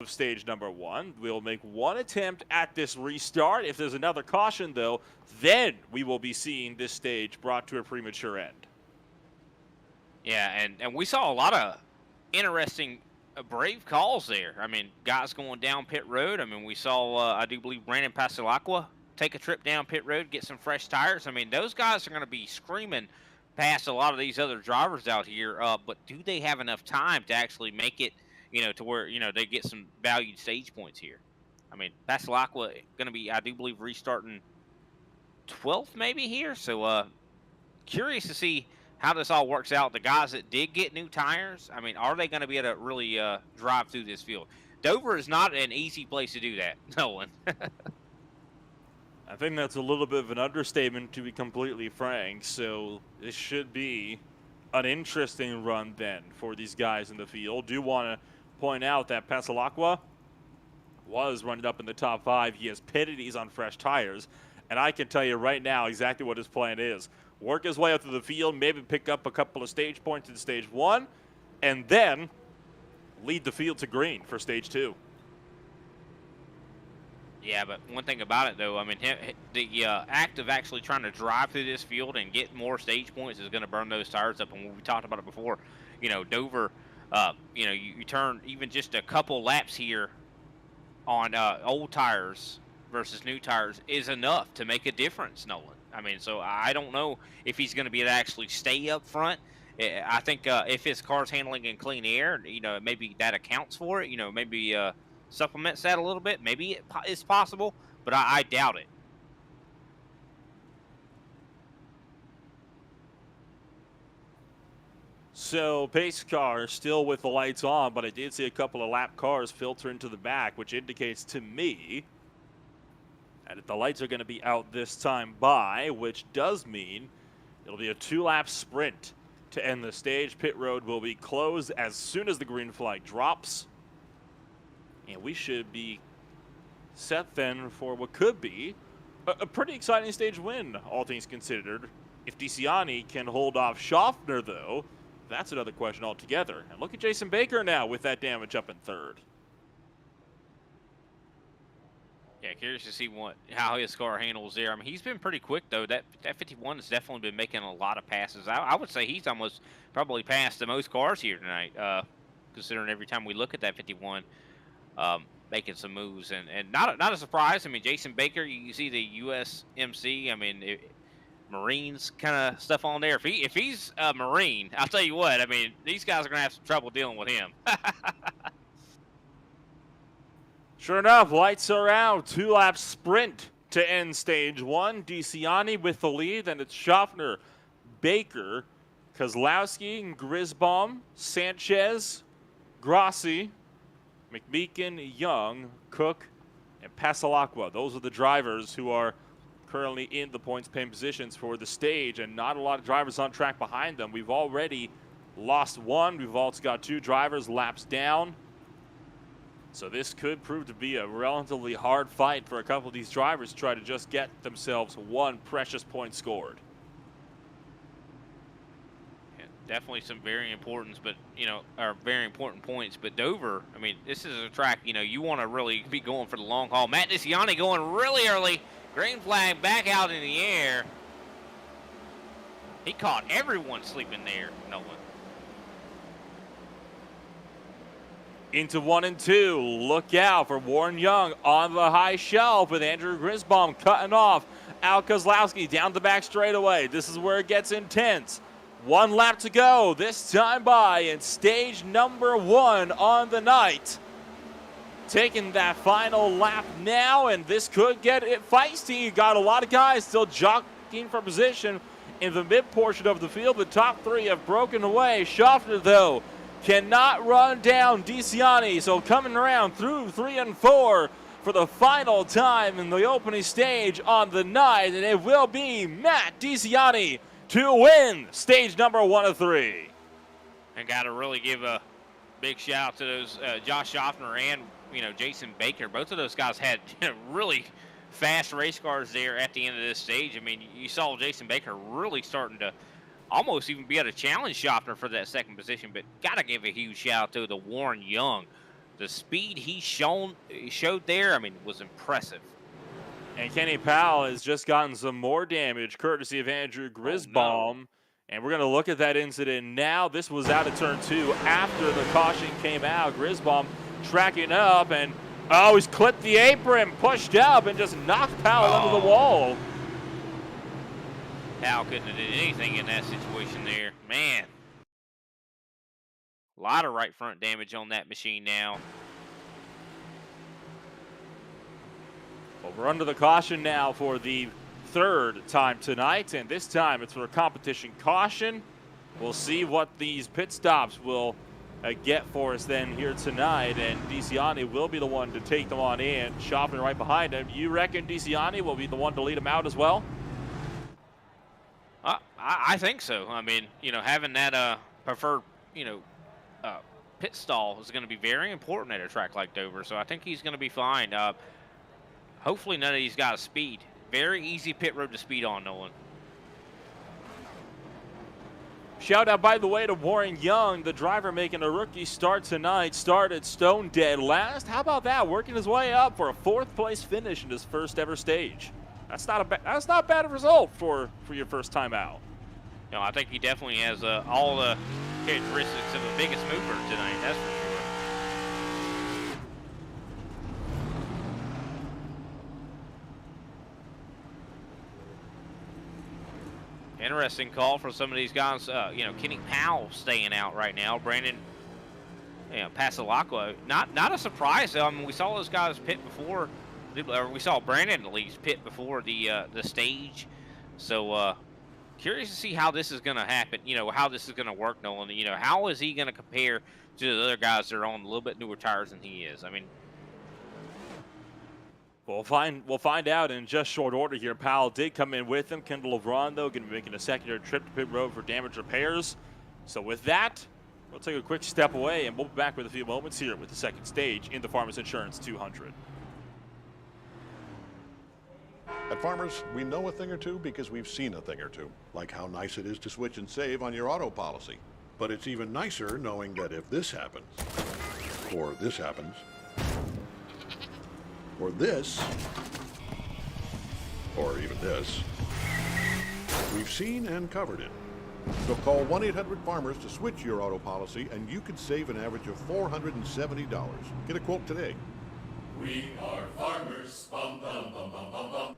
of stage number 1. We'll make one attempt at this restart. If there's another caution, though, then we will be seeing this stage brought to a premature end. Yeah, and we saw a lot of interesting, brave calls there. I mean, guys going down pit road. I mean, we saw, I do believe, Brandon Pasalacqua take a trip down pit road, get some fresh tires. I mean, those guys are going to be screaming past a lot of these other drivers out here. But do they have enough time to actually make it, to where, they get some valued stage points here? I mean, Pasalacqua going to be, I do believe, restarting 12th maybe here. So, curious to see how this all works out. The guys that did get new tires, I mean, are they going to be able to really drive through this field? Dover is not an easy place to do that, Nolan. I think that's a little bit of an understatement, to be completely frank. So this should be an interesting run then for these guys in the field. Do want to point out that Pasalacqua was running up in the top 5. He has pitted. He's on fresh tires. And I can tell you right now exactly what his plan is. Work his way up to the field, maybe pick up a couple of stage points in stage 1, and then lead the field to green for stage 2. Yeah, but one thing about it, though, I mean, the act of actually trying to drive through this field and get more stage points is going to burn those tires up. And we talked about it before, Dover, you turn even just a couple laps here on old tires versus new tires is enough to make a difference, Nolan. I mean, so I don't know if he's going to be able to actually stay up front. I think if his car's handling in clean air, maybe that accounts for it. Maybe supplements that a little bit. Maybe it's possible, but I doubt it. So pace car still with the lights on, but I did see a couple of lap cars filter into the back, which indicates to me that the lights are going to be out this time by, which does mean it'll be a 2-lap sprint to end the stage. Pit road will be closed as soon as the green flag drops. And we should be set then for what could be a pretty exciting stage win, all things considered. If DeCiani can hold off Schaffner, though, that's another question altogether. And look at Jason Baker now with that damage up in 3rd. Yeah, curious to see how his car handles there. I mean, he's been pretty quick, though. That 51 has definitely been making a lot of passes. I would say he's almost probably passed the most cars here tonight, considering every time we look at that 51, making some moves. And not a surprise. I mean, Jason Baker, you see the USMC, I mean, Marines kind of stuff on there. If he's a Marine, I'll tell you what, I mean, these guys are going to have some trouble dealing with him. Sure enough, lights are out. 2-lap sprint to end stage 1. DeCiani with the lead, and it's Schaffner, Baker, Kozlowski, Grisbaum, Sanchez, Grossi, McMeekin, Young, Cook, and Pasalacqua. Those are the drivers who are currently in the points paying positions for the stage, and not a lot of drivers on track behind them. We've already lost 1. We've also got 2 drivers laps down. So this could prove to be a relatively hard fight for a couple of these drivers to try to just get themselves 1 precious point scored. Yeah, definitely some very important, very important points. But Dover, I mean, this is a track, you want to really be going for the long haul. Matt DeCiani going really early. Green flag back out in the air. He caught everyone sleeping there, Nolan. Into 1 and 2. Look out for Warren Young on the high shelf with Andrew Grisbaum cutting off Al Kozlowski down the back straightaway. This is where it gets intense. 1 lap to go this time by in stage number 1 on the night. Taking that final lap now, and this could get it feisty. You got a lot of guys still jockeying for position in the mid portion of the field. The top 3 have broken away. Schaffner, though, cannot run down DeCiani, so coming around through 3 and 4 for the final time in the opening stage on the night, and it will be Matt DeCiani to win stage number 1 of 3. And got to really give a big shout out to those Josh Schaffner and Jason Baker. Both of those guys had really fast race cars there at the end of this stage. I mean, you saw Jason Baker really starting to almost even be able to challenge Schaffner for that second position, but got to give a huge shout out to the Warren Young the speed he showed there, I mean, was impressive. And Kenny Powell has just gotten some more damage, courtesy of Andrew Grisbaum. Oh, no. And we're going to look at that incident now. This was out of turn 2 after the caution came out. Grisbaum tracking up, and he's clipped the apron, pushed up, and just knocked Powell under the wall. Powell couldn't have did anything in that situation there. Man. A lot of right front damage on that machine now. Well, we're under the caution now for the third time tonight, and this time it's for a competition caution. We'll see what these pit stops will get for us then here tonight, and DeCiani will be the one to take them on in, shopping right behind him. You reckon DeCiani will be the one to lead them out as well? I think so. I mean, having that preferred, pit stall is going to be very important at a track like Dover, so I think he's going to be fine. Hopefully none of these got a speed. Very easy pit road to speed on, Nolan. Shout out, by the way, to Warren Young, the driver making a rookie start tonight. Started stone dead last. How about that? Working his way up for a 4th place finish in his first ever stage. That's not a bad result for your first time out. I think he definitely has all the characteristics of the biggest mover tonight. That's for sure. Interesting call for some of these guys. Kenny Powell staying out right now. Brandon, Pasalacqua, not a surprise though. I mean, we saw those guys pit before. We saw Brandon at least pit before the stage. So curious to see how this is going to happen. How this is going to work, Nolan. How is he going to compare to the other guys that are on a little bit newer tires than he is? I mean, we'll find out in just short order here. Powell did come in with him. Kendall LeBron, though, going to be making a secondary trip to pit road for damage repairs. So with that, we'll take a quick step away, and we'll be back with a few moments here with the second stage in the Farmers Insurance 200. At Farmers, we know a thing or two because we've seen a thing or two, like how nice it is to switch and save on your auto policy. But it's even nicer knowing that if this happens, or this happens, or this, or even this, we've seen and covered it. So call 1-800-FARMERS to switch your auto policy, and you could save an average of $470. Get a quote today. We are farmers. Bum, bum, bum, bum, bum, bum.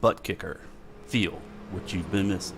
ButtKicker. Feel what you've been missing.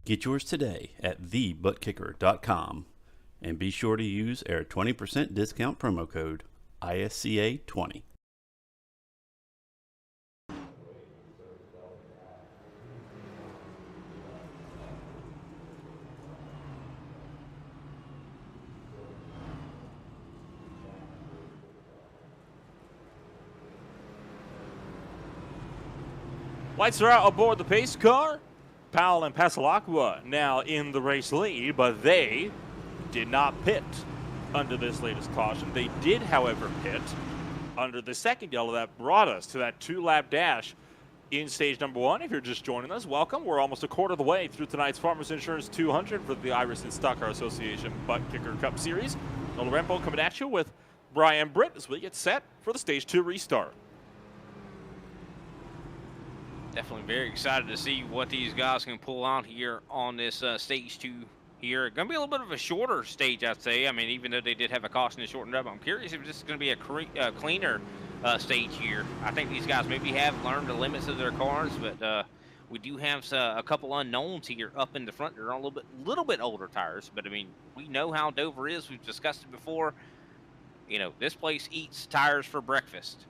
Get yours today at thebuttkicker.com and be sure to use our 20% discount promo code ISCA20. Lights are out aboard the pace car. Powell and Pasalacqua now in the race lead, but they did not pit under this latest caution. They did, however, pit under the second yellow that brought us to that 2-lap dash in stage number 1. If you're just joining us, welcome. We're almost a quarter of the way through tonight's Farmers Insurance 200 for the Iris and Stock Car Association ButtKicker Cup Series. Nolan Rempo coming at you with Brian Britt as we get set for the stage 2 restart. definitely very excited to see what these guys can pull out here on this stage 2 here. Going to be a little bit of a shorter stage, I'd say. I mean, even though they did have a caution to shorten up, I'm curious if this is going to be a cleaner stage here. I think these guys maybe have learned the limits of their cars, but we do have a couple unknowns here up in the front. They're on a little bit older tires, but I mean, we know how Dover is. We've discussed it before. You know, this place eats tires for breakfast.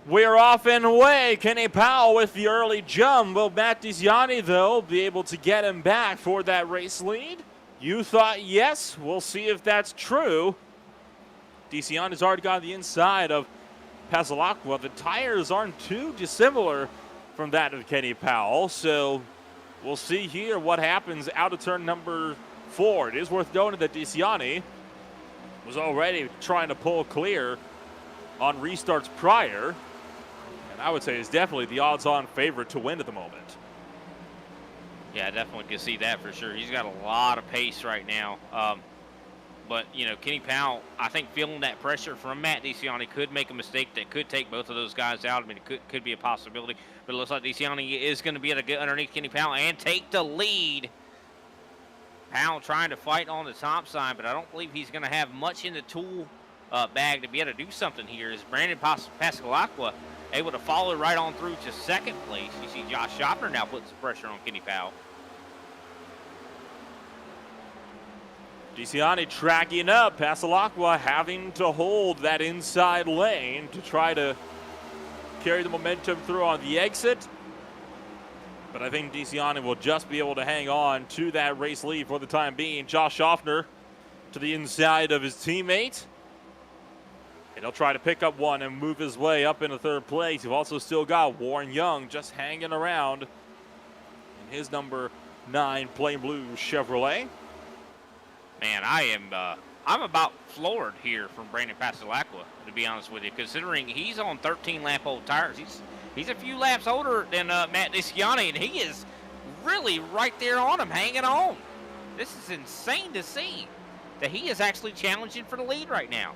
We're off and away. Kenny Powell with the early jump. Will Matt DeCiani, though, be able to get him back for that race lead? You thought yes. We'll see if that's true. DeCiani's already got the inside of Passalacqua. The tires aren't too dissimilar from that of Kenny Powell, so we'll see here what happens out of turn number 4. It is worth noting that DeCiani was already trying to pull clear on restarts prior, and I would say is definitely the odds-on favorite to win at the moment. Yeah, I definitely can see that for sure. He's got a lot of pace right now. But, you know, Kenny Powell, I think feeling that pressure from Matt DeCiani could make a mistake that could take both of those guys out. I mean, it could be a possibility. But it looks like DeCiani is going to be able to get underneath Kenny Powell and take the lead. Powell trying to fight on the top side, but I don't believe he's going to have much in the tool bag to be able to do something here. Is Brandon Passalacqua able to follow right on through to second place? You see Josh Schopner now putting some pressure on Kenny Powell. DeCiani tracking up. Passalacqua having to hold that inside lane to try to carry the momentum through on the exit. But I think DeCiani will just be able to hang on to that race lead for the time being. Josh Schopner to the inside of his teammate. And he'll try to pick up one and move his way up into third place. You've also still got Warren Young just hanging around in his number 9 plain blue Chevrolet. Man, I'm about floored here from Brandon Passalacqua, to be honest with you, considering he's on 13-lap-old tires. He's a few laps older than Matt DeCiani, and he is really right there on him, hanging on. This is insane to see that he is actually challenging for the lead right now.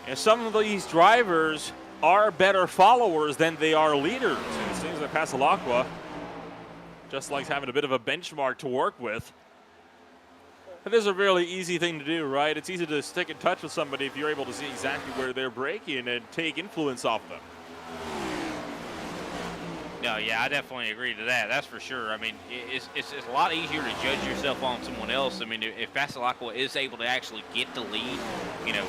And some of these drivers are better followers than they are leaders. And it seems that Passalacqua just likes having a bit of a benchmark to work with. And this is a really easy thing to do, right? It's easy to stick in touch with somebody if you're able to see exactly where they're braking and take influence off of them. No, yeah, I definitely agree to that. That's for sure. I mean, it's a lot easier to judge yourself on someone else. I mean, if Passalacqua is able to actually get the lead, you know,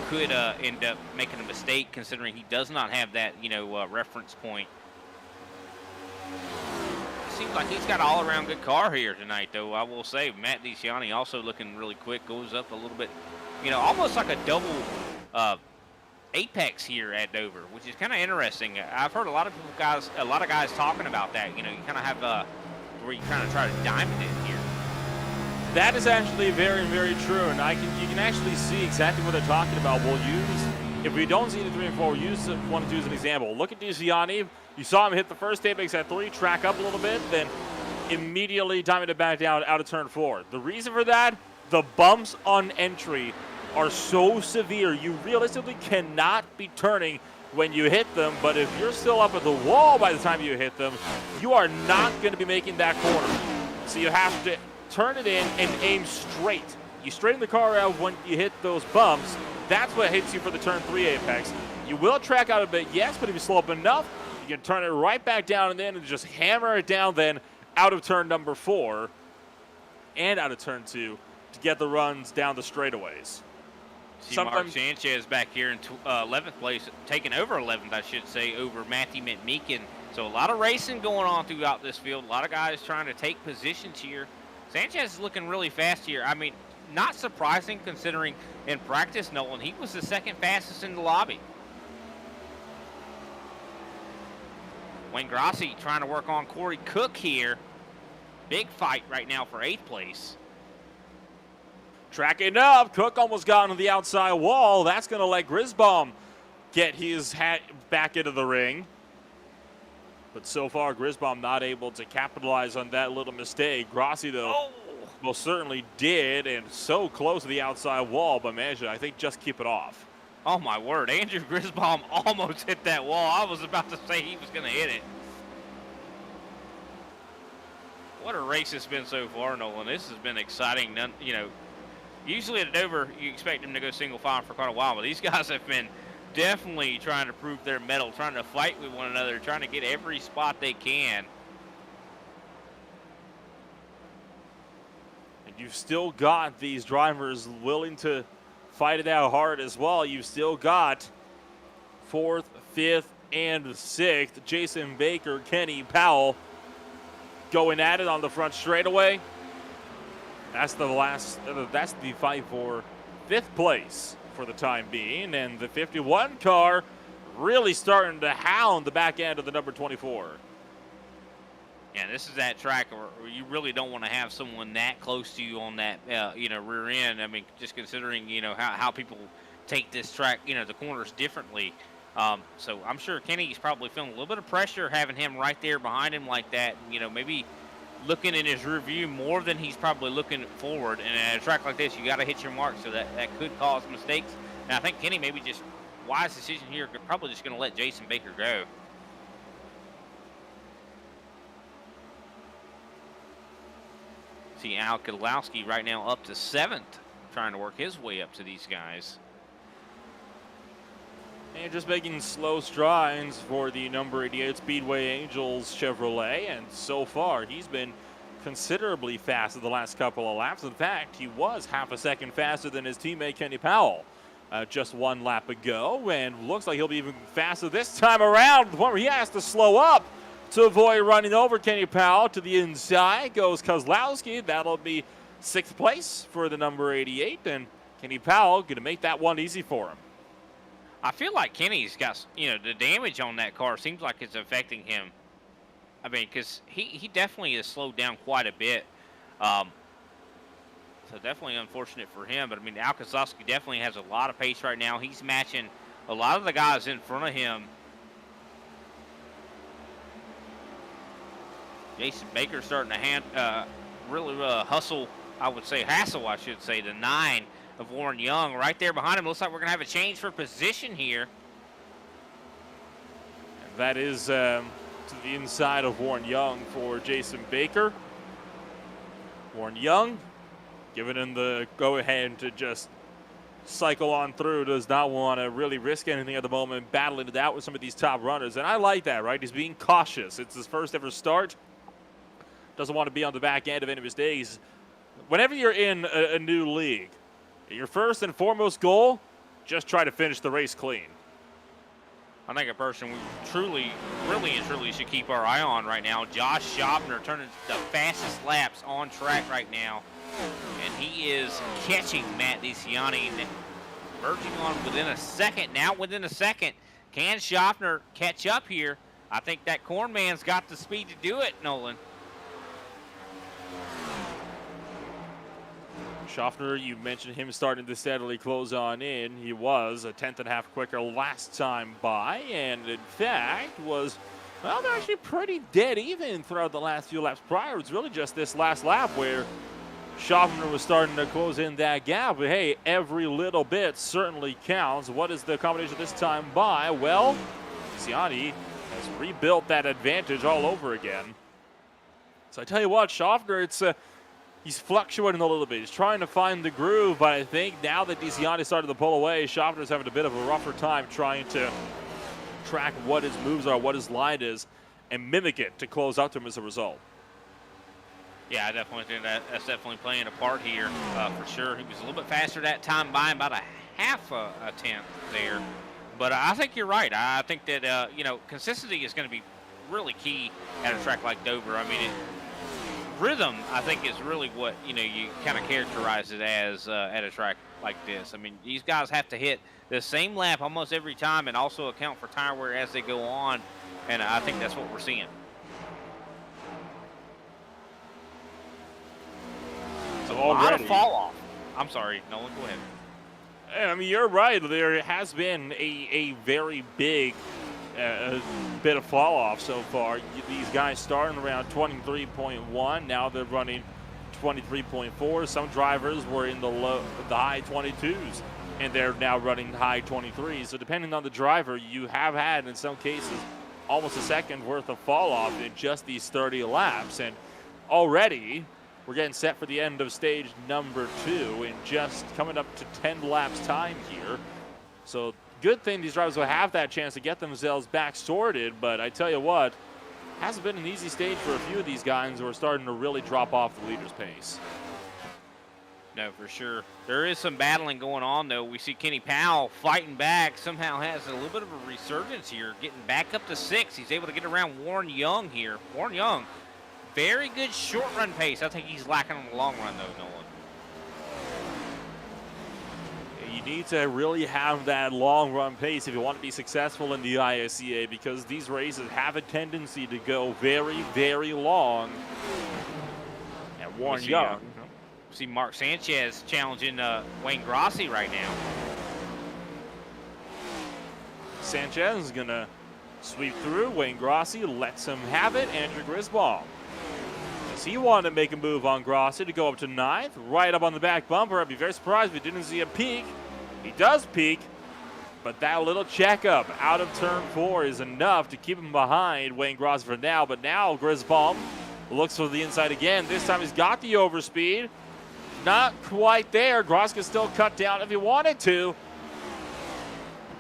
could end up making a mistake considering he does not have that, you know, reference point. Seems like he's got an all-around good car here tonight, though. I will say Matt DeCiani also looking really quick, goes up a little bit, you know, almost like a double apex here at Dover, which is kind of interesting. I've heard a lot of guys talking about that. You know, you kind of have where you kind of try to diamond it here. That is actually very, very true, and you can actually see exactly what they're talking about. We'll use, if we don't see the 3 and 4, we'll use 1 and 2 as an example. Look at DeCiani. You saw him hit the first apex at 3, track up a little bit, then immediately diamond it back down out of turn 4. The reason for that, the bumps on entry are so severe. You realistically cannot be turning when you hit them, but if you're still up at the wall by the time you hit them, you are not going to be making that corner. So you have to turn it in and aim straight. You straighten the car out when you hit those bumps. That's what hits you for the turn 3 apex. You will track out a bit, yes, but if you slow up enough, you can turn it right back down and then just hammer it down then out of turn number 4 and out of turn 2 to get the runs down the straightaways. See Mark Sanchez back here in 11th place, taking over 11th, I should say, over Matthew McMeekin. So a lot of racing going on throughout this field. A lot of guys trying to take positions here. Sanchez is looking really fast here. I mean, not surprising considering in practice, Nolan, he was the second fastest in the lobby. Wayne Grassi trying to work on Corey Cook here. Big fight right now for 8th place. Tracking up. Cook almost got on the outside wall. That's going to let Grisbaum get his hat back into the ring. But so far, Grisbaum not able to capitalize on that little mistake. Grassi, though, most certainly did, and so close to the outside wall, but managed to, I think, just keep it off. Oh, my word. Andrew Grisbaum almost hit that wall. I was about to say he was going to hit it. What a race it's been so far, Nolan. This has been exciting. You know, usually at Dover, you expect them to go single file for quite a while, but these guys have been definitely trying to prove their mettle, trying to fight with one another, trying to get every spot they can. And you've still got these drivers willing to fight it out hard as well. You've still got 4th, 5th, and 6th. Jason Baker, Kenny Powell going at it on the front straightaway. That's the fight for 5th place for the time being. And the 51 car really starting to hound the back end of the number 24. Yeah, this is that track where you really don't want to have someone that close to you on that, rear end. I mean, just considering, how people take this track, the corners differently. So I'm sure Kenny's probably feeling a little bit of pressure having him right there behind him like that. Maybe looking in his rear view more than he's probably looking forward. And at a track like this, you got to hit your mark, so that could cause mistakes. And I think Kenny maybe just wise decision here, probably just going to let Jason Baker go. See Al Kedlowski right now up to 7th, trying to work his way up to these guys. And just making slow strides for the number 88 Speedway Angels Chevrolet. And so far, he's been considerably faster the last couple of laps. In fact, he was half a second faster than his teammate Kenny Powell just one lap ago. And looks like he'll be even faster this time around, the point where he has to slow up to avoid running over Kenny Powell. To the inside goes Kozlowski. That'll be 6th place for the number 88. And Kenny Powell going to make that one easy for him. I feel like Kenny's got, the damage on that car seems like it's affecting him. I mean, because he definitely has slowed down quite a bit. So definitely unfortunate for him. But, I mean, Al Kozlowski definitely has a lot of pace right now. He's matching a lot of the guys in front of him. Jason Baker starting to really hassle, I should say, the 9 of Warren Young right there behind him. Looks like we're going to have a change for position here. And that is to the inside of Warren Young for Jason Baker. Warren Young giving him the go-ahead to just cycle on through. Does not want to really risk anything at the moment, battling it out with some of these top runners. And I like that, right? He's being cautious. It's his first ever start. Doesn't want to be on the back end of any of his days. Whenever you're in a new league, your first and foremost goal, just try to finish the race clean. I think a person we really and truly should keep our eye on right now, Josh Schaffner, turning the fastest laps on track right now. And he is catching Matt DeCiani, verging on within a second. Now within a second, can Schaffner catch up here? I think that corn man's got the speed to do it, Nolan. Schaffner, you mentioned him starting to steadily close on in. He was a 10th and a half quicker last time by, and in fact was, well, they're actually pretty dead even throughout the last few laps prior. It's really just this last lap where Schaffner was starting to close in that gap. But hey, every little bit certainly counts. What is the combination this time by? Well, Ciani has rebuilt that advantage all over again. So I tell you what, Schaffner, he's fluctuating a little bit. He's trying to find the groove, but I think now that DeCiani started to pull away, Schaffner's having a bit of a rougher time trying to track what his moves are, what his line is, and mimic it to close out to him as a result. Yeah, I definitely think that's definitely playing a part here for sure. He was a little bit faster that time by about a half a tenth there. But I think you're right. I think that, consistency is going to be really key at a track like Dover. I mean, rhythm, I think, is really what, you kind of characterize it as at a track like this. I mean, these guys have to hit the same lap almost every time and also account for tire wear as they go on. And I think that's what we're seeing. So a lot of fall off. I'm sorry, Nolan, go ahead. I mean, you're right. There has been a very big bit of fall off so far. These guys starting around 23.1. Now they're running 23.4. Some drivers were in the high 22s, and they're now running high 23s. So depending on the driver, you have had, in some cases, almost a second worth of fall off in just these 30 laps. And already, we're getting set for the end of stage number 2 and just coming up to 10 laps time here. So good thing these drivers will have that chance to get themselves back sorted, but I tell you what, hasn't been an easy stage for a few of these guys who are starting to really drop off the leader's pace. No, for sure. There is some battling going on, though. We see Kenny Powell fighting back. Somehow has a little bit of a resurgence here, getting back up to 6. He's able to get around Warren Young here. Warren Young, very good short run pace. I think he's lacking on the long run, though, Nolan. You need to really have that long run pace if you want to be successful in the ISCA, because these races have a tendency to go very, very long. And Warren Young. See Mark Sanchez challenging Wayne Grossi right now. Sanchez is going to sweep through. Wayne Grossi lets him have it. Andrew Grisbaum, as he wanted to make a move on Grossi to go up to 9th, right up on the back bumper. I'd be very surprised if he didn't see a peak. He does peak, but that little checkup out of turn 4 is enough to keep him behind Wayne Grossi for now. But now Grisbaum looks for the inside again. This time he's got the overspeed. Not quite there. Grossi can still cut down if he wanted to.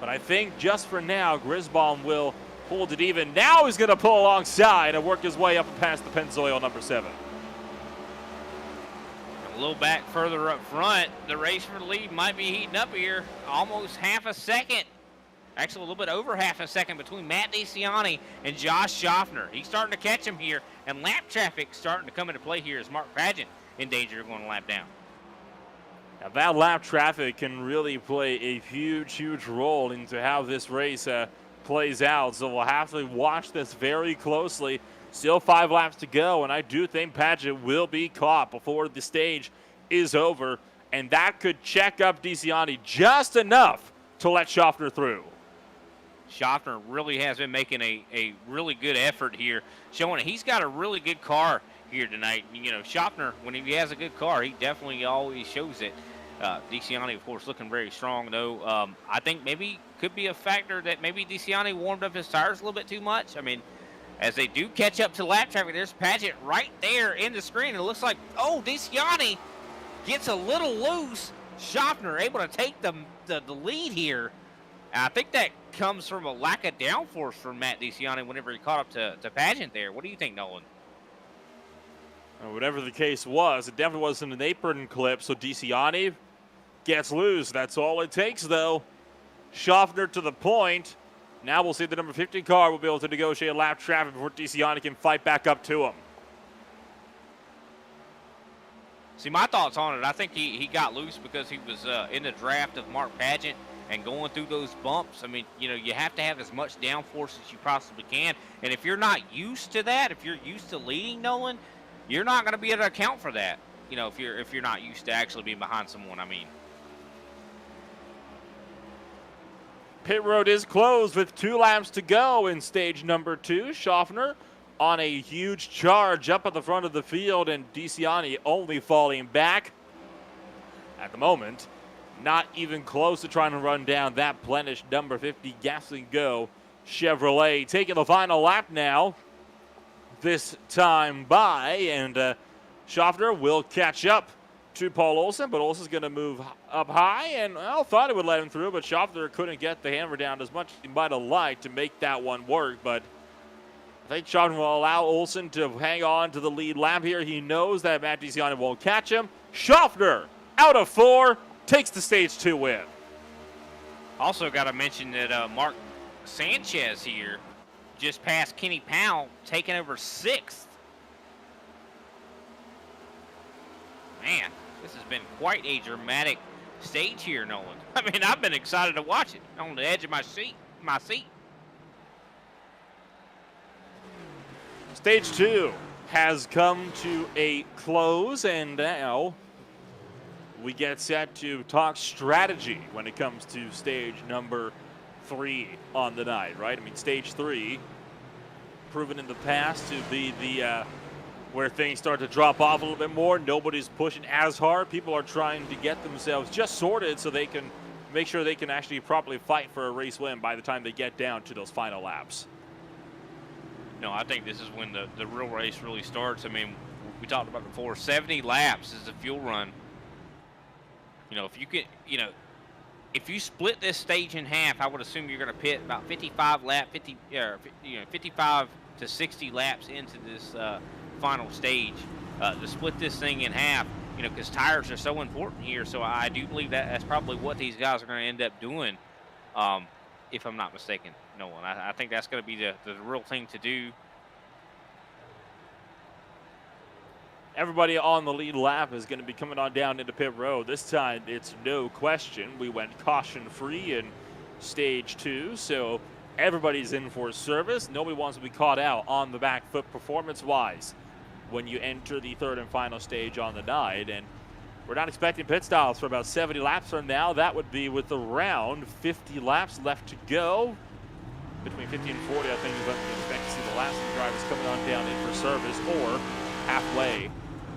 But I think just for now, Grisbaum will hold it even. Now he's going to pull alongside and work his way up past the Pennzoil number 7. A little back further up front. The race for the lead might be heating up here. Almost half a second. Actually, a little bit over half a second between Matt DeCiani and Josh Schaffner. He's starting to catch him here. And lap traffic starting to come into play here as Mark Pageant in danger of going to lap down. Now that lap traffic can really play a huge, huge role into how this race plays out. So we'll have to watch this very closely. Still 5 laps to go, and I do think Paget will be caught before the stage is over. And that could check up DeCiani just enough to let Schaffner through. Schaffner really has been making a really good effort here, showing that he's got a really good car here tonight. You know, Schaffner, when he has a good car, he definitely always shows it. DeCiani, of course, looking very strong, though. I think maybe could be a factor that maybe DeCiani warmed up his tires a little bit too much. I mean, as they do catch up to lap traffic, there's Paget right there in the screen. It looks like, oh, DeCiani gets a little loose. Schaffner able to take the lead here. I think that comes from a lack of downforce from Matt DeCiani whenever he caught up to Pageant there. What do you think, Nolan? Whatever the case was, it definitely wasn't an apron clip, so DeCiani gets loose. That's all it takes, though. Schaffner to the point. Now we'll see the number 50 car will be able to negotiate lap traffic before DeCiani can fight back up to him. See, my thoughts on it, I think he got loose because he was in the draft of Mark Pageant and going through those bumps. I mean, you know, you have to have as much downforce as you possibly can. And if you're not used to that, if you're used to leading, Nolan, you're not going to be able to account for that. You know, if you're not used to actually being behind someone, I mean. Pit road is closed with 2 laps to go in stage number 2. Schaffner on a huge charge up at the front of the field, and DeCiani only falling back at the moment. Not even close to trying to run down that blemished number 50 Gas and Go Chevrolet. Taking the final lap now, this time by, and Schaffner will catch up to Paul Olsen, but Olsen's going to move up high, and well, thought it would let him through, but Schaffner couldn't get the hammer down as much as he might have liked to make that one work. But I think Schaffner will allow Olsen to hang on to the lead lap here. He knows that Matt DeCiani won't catch him. Schaffner, out of 4, takes the stage 2 win. Also got to mention that Mark Sanchez here just passed Kenny Powell, taking over 6th. Man, this has been quite a dramatic stage here, Nolan. I mean, I've been excited to watch it on the edge of my seat. Stage 2 has come to a close, and now we get set to talk strategy when it comes to stage number 3 on the night, right? I mean, stage 3, proven in the past to be the where things start to drop off a little bit more. Nobody's pushing as hard. People are trying to get themselves just sorted so they can make sure they can actually properly fight for a race win by the time they get down to those final laps. No, I think this is when the real race really starts. I mean, we talked about before, 70 laps is a fuel run. You know, if you could, you know, if you split this stage in half, I would assume you're going to pit about 55 to 60 laps into this final stage. To split this thing in half, you know, because tires are so important here. So I do believe that that's probably what these guys are going to end up doing, if I'm not mistaken. Nolan, I think that's going to be the real thing to do. Everybody on the lead lap is going to be coming on down into pit road. This time, it's no question. We went caution-free in stage 2, so everybody's in for service. Nobody wants to be caught out on the back foot performance-wise when you enter the third and final stage on the night. And we're not expecting pit stops for about 70 laps from now. That would be with around 50 laps left to go. Between 50 and 40, I think, is what we expect to see the last drivers coming on down in for service, or halfway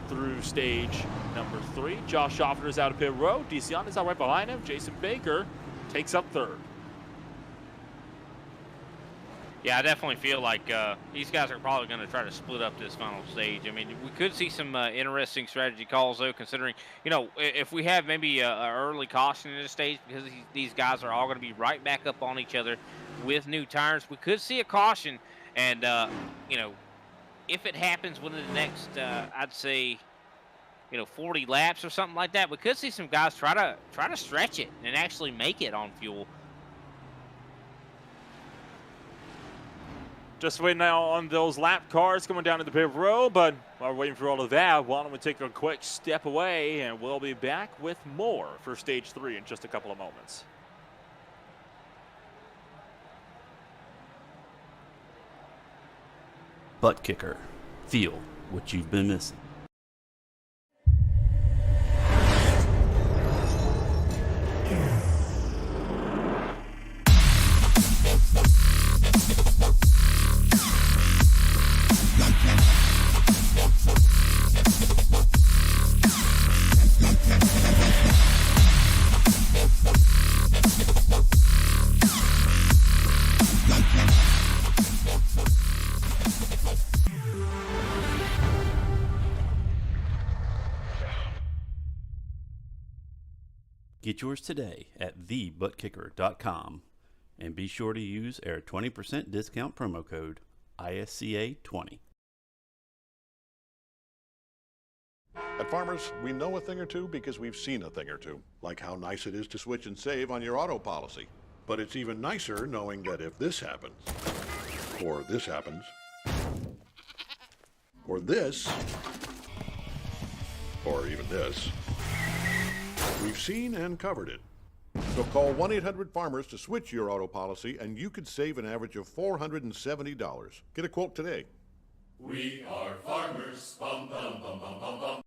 through stage number 3. Josh Schaffner is out of pit road. DeCion is out right behind him. Jason Baker takes up third. Yeah, I definitely feel like these guys are probably going to try to split up this final stage. I mean, we could see some interesting strategy calls, though, considering, you know, if we have maybe an early caution in this stage, because these guys are all going to be right back up on each other with new tires, we could see a caution. And, you know, if it happens within the next, I'd say, you know, 40 laps or something like that, we could see some guys try to stretch it and actually make it on fuel. Just waiting now on those lap cars coming down to the pit road, but while we're waiting for all of that, why don't we take a quick step away, and we'll be back with more for stage 3 in just a couple of moments. ButtKicker. Feel what you've been missing. Get yours today at thebuttkicker.com and be sure to use our 20% discount promo code ISCA20. At Farmers, we know a thing or two because we've seen a thing or two, like how nice it is to switch and save on your auto policy. But it's even nicer knowing that if this happens, or this happens, or this, or even this, we've seen and covered it. So call 1-800-FARMERS to switch your auto policy, and you could save an average of $470. Get a quote today. We are farmers. Bum, bum, bum, bum, bum, bum.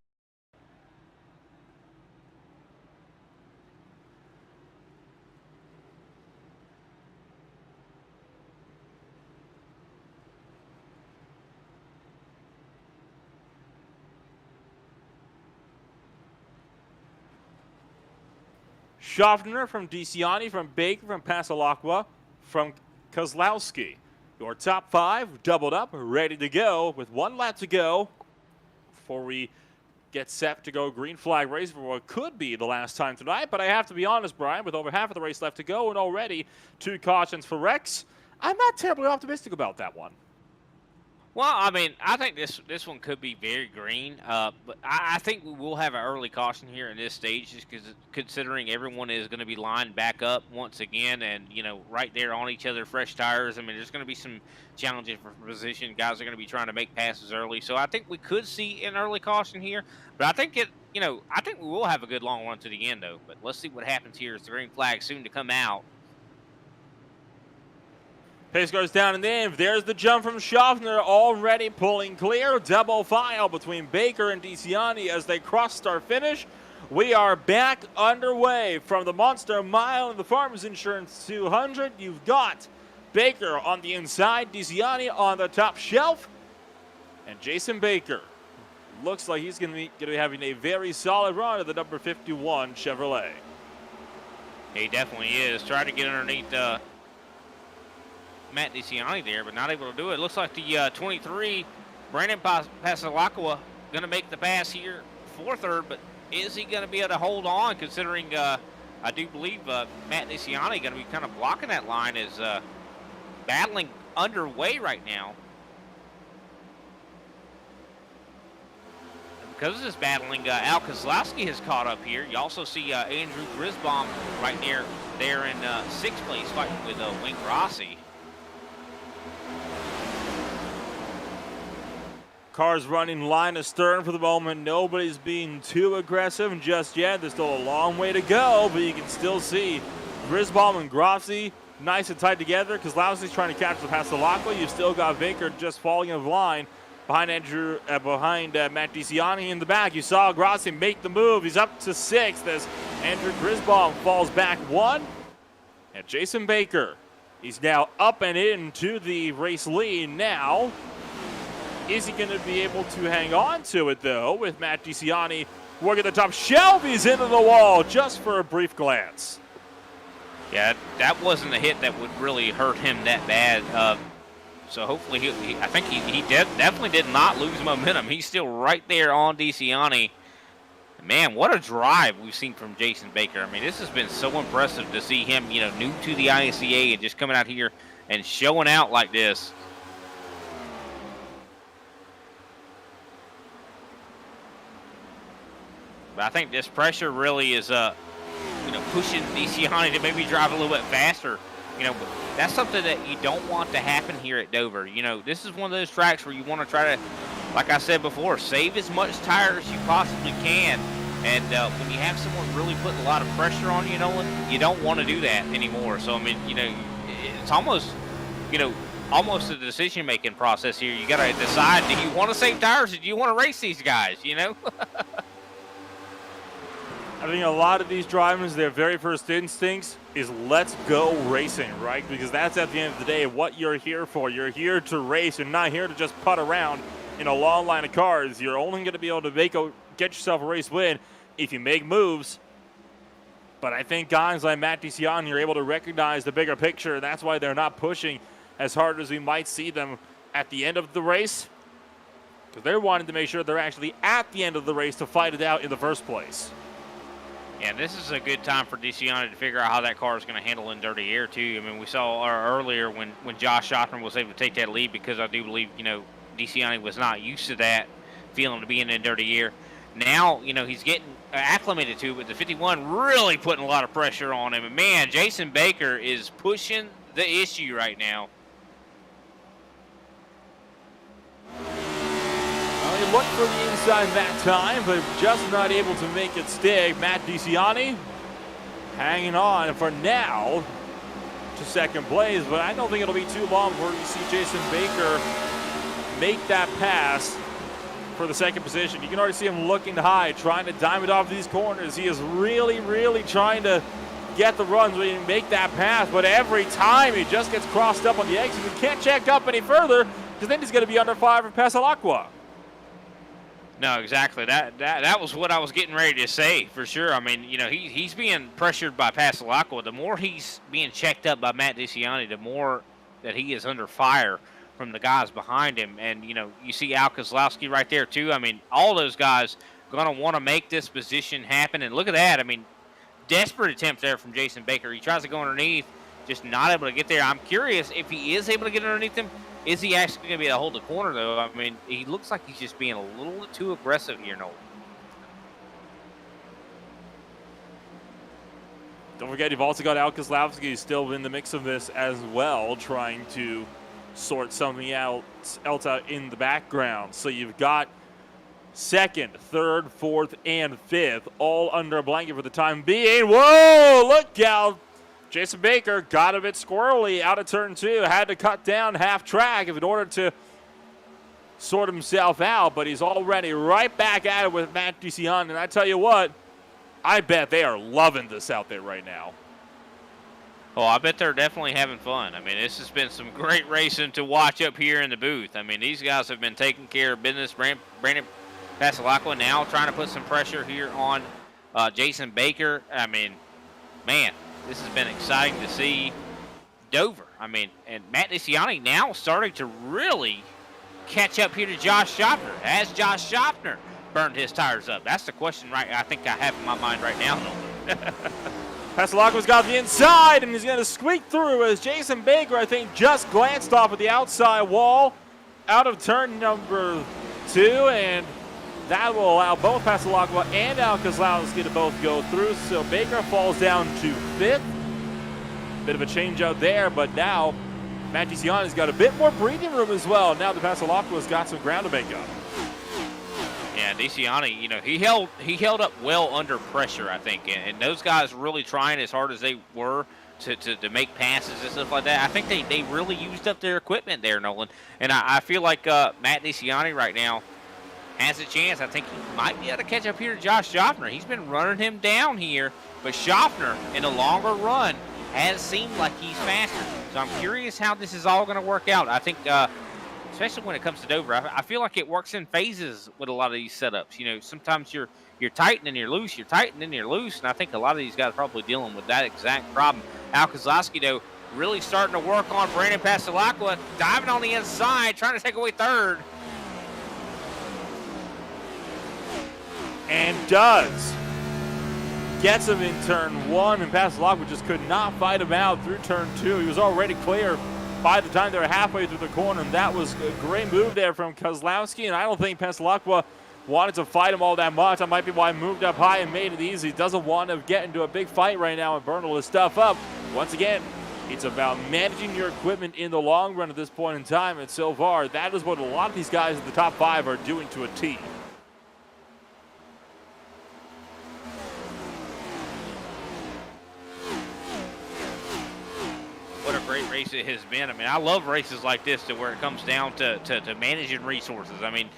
Schaffner from DeCiani, from Baker, from Passalacqua, from Kozlowski. Your top 5 doubled up, ready to go with 1 lap to go before we get set to go green flag race for what could be the last time tonight. But I have to be honest, Brian, with over half of the race left to go and already 2 cautions for Rex, I'm not terribly optimistic about that one. Well, I mean, I think this one could be very green, but I think we will have an early caution here in this stage, just because considering everyone is going to be lined back up once again, and you know, right there on each other, fresh tires. I mean, there's going to be some challenges for position. Guys are going to be trying to make passes early, so I think we could see an early caution here. But I think I think we will have a good long run to the end, though. But let's see what happens here as the green flag soon to come out. Pace goes down and in. There's the jump from Schaffner, already pulling clear. Double file between Baker and DeCiani as they cross start finish. We are back underway from the Monster Mile and the Farmers Insurance 200. You've got Baker on the inside, DeCiani on the top shelf, and Jason Baker looks like he's going to be having a very solid run at the number 51 Chevrolet. He definitely is. Trying to get underneath Matt DeCiani there, but not able to do it. Looks like the 23, Brandon Passalacqua, going to make the pass here for third, but is he going to be able to hold on, considering I do believe Matt DeCiani going to be kind of blocking that line, as battling underway right now. because of this battling, Al Kozlowski has caught up here. You also see Andrew Grisbaum right there in 6th place fighting with Wink Rossi. Cars running line astern for the moment. Nobody's being too aggressive just yet. There's still a long way to go, but you can still see Grisbaum and Grossi nice and tight together. Kozlowski's trying to catch the Pastelacqua. You've still got Baker just falling in line behind Matt DiCiani in the back. You saw Grossi make the move. He's up to 6th as Andrew Grisbaum falls back 1. And Jason Baker, he's now up and into the race lead now. Is he going to be able to hang on to it, though, with Matt DiCiani working the top? Shelby's into the wall just for a brief glance. Yeah, that wasn't a hit that would really hurt him that bad. So hopefully, I think he definitely did not lose momentum. He's still right there on DiCiani. Man, what a drive we've seen from Jason Baker. I mean, this has been so impressive to see him, new to the ISCA and just coming out here and showing out like this. But I think this pressure really is, pushing DiCiani to maybe drive a little bit faster. But that's something that you don't want to happen here at Dover. This is one of those tracks where you want to try to, like I said before, save as much tire as you possibly can. And when you have someone really putting a lot of pressure on you, Nolan, you don't want to do that anymore. So, I mean, it's almost, almost a decision-making process here. You got to decide, do you want to save tires or do you want to race these guys, I think a lot of these drivers, their very first instincts is let's go racing, right? Because that's at the end of the day what you're here for. You're here to race. You're not here to just putt around in a long line of cars. You're only going to be able to get yourself a race win if you make moves. But I think guys like Matt DiCiani are able to recognize the bigger picture. That's why they're not pushing as hard as we might see them at the end of the race. Because they're wanting to make sure they're actually at the end of the race to fight it out in the first place. Yeah, this is a good time for DiCiani to figure out how that car is going to handle in dirty air, too. I mean, we saw earlier when Josh Schottner was able to take that lead because I do believe, DiCiani was not used to that feeling to being in dirty air. Now, he's getting acclimated to it, but the 51 really putting a lot of pressure on him. And, man, Jason Baker is pushing the issue right now. He looked for the inside that time, but just not able to make it stick. Matt DiCiani hanging on for now to second place, but I don't think it'll be too long before you see Jason Baker make that pass for the second position. You can already see him looking high, trying to dime it off these corners. He is really, really trying to get the runs where he can make that pass, but every time he just gets crossed up on the exit. He can't check up any further because then he's going to be under 5 for Pastelacqua. No, exactly. That was what I was getting ready to say for sure. I mean, he's being pressured by Pastelacqua. The more he's being checked up by Matt DiCiani, the more that he is under fire from the guys behind him. And, you see Al Kozlowski right there, too. I mean, all those guys going to want to make this position happen. And look at that. I mean, desperate attempt there from Jason Baker. He tries to go underneath, just not able to get there. I'm curious if he is able to get underneath him. Is he actually going to be able to hold the corner, though? I mean, he looks like he's just being a little too aggressive here, Nolan. Don't forget, you've also got Al Kozlowski still in the mix of this as well, trying to sort something else out in the background. So you've got second, third, fourth, and fifth all under a blanket for the time being. Whoa, look out. Jason Baker got a bit squirrely out of turn 2. Had to cut down half track in order to sort himself out, but he's already right back at it with Matt DiCiani. And I tell you what, I bet they are loving this out there right now. Oh, I bet they're definitely having fun. I mean, this has been some great racing to watch up here in the booth. I mean, these guys have been taking care of business. Brandon Pastelacqua now trying to put some pressure here on Jason Baker. I mean, man, this has been exciting to see Dover. I mean, and Matt DiCiani now starting to really catch up here to Josh Schottner. Has Josh Schottner burned his tires up? That's the question I think I have in my mind right now. Pastelacqua's got the inside, and he's going to squeak through as Jason Baker, I think, just glanced off at the outside wall out of turn number 2, and That will allow both Passalacqua and Al Kozlowski to both go through. So Baker falls down to 5th. Bit of a change out there, but now Matt DeCiani's got a bit more breathing room as well. Now the Passalacqua's got some ground to make up. Yeah, DeCiani, you know, he held up well under pressure, I think, and those guys really trying as hard as they were to make passes and stuff like that. I think they really used up their equipment there, Nolan. And I feel like Matt DeCiani right now has a chance. I think he might be able to catch up here to Josh Schaffner. He's been running him down here, but Schaffner, in a longer run, has seemed like he's faster. So I'm curious how this is all going to work out. I think, especially when it comes to Dover, I feel like it works in phases with a lot of these setups. You know, sometimes you're tight and then you're loose, you're tight and then you're loose, and I think a lot of these guys are probably dealing with that exact problem. Al Kozlowski, though, really starting to work on Brandon Passalacqua, diving on the inside, trying to take away 3rd. And does. Gets him in turn 1, and Passalacqua just could not fight him out through turn 2. He was already clear by the time they were halfway through the corner, and that was a great move there from Kozlowski, and I don't think Passalacqua wanted to fight him all that much. That might be why he moved up high and made it easy. Doesn't want to get into a big fight right now and burn all his stuff up. Once again, it's about managing your equipment in the long run at this point in time, and so far, that is what a lot of these guys in the top 5 are doing to a T. What a great race it has been. I mean, I love races like this to where it comes down to managing resources. I mean,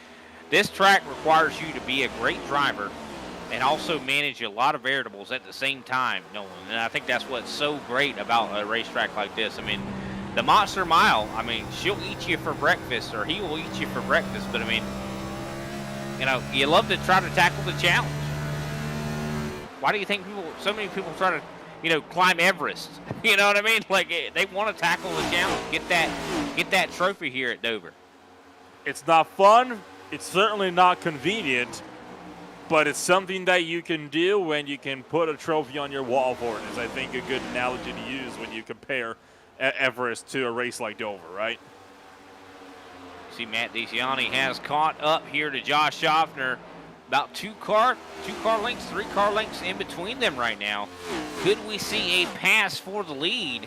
this track requires you to be a great driver and also manage a lot of variables at the same time, Nolan. And I think that's what's so great about a racetrack like this. I mean, the Monster Mile, I mean, she'll eat you for breakfast, or he will eat you for breakfast. But, I mean, you know, you love to try to tackle the challenge. Why do you think so many people try to, you know, climb Everest? You know what I mean? Like, they want to tackle the challenge, get that trophy here at Dover. It's not fun. It's certainly not convenient, but it's something that you can do when you can put a trophy on your wall for it, is I think a good analogy to use when you compare Everest to a race like Dover, right? See, Matt DeCiani has caught up here to Josh Schaffner. About 3 car lengths in between them right now. Could we see a pass for the lead?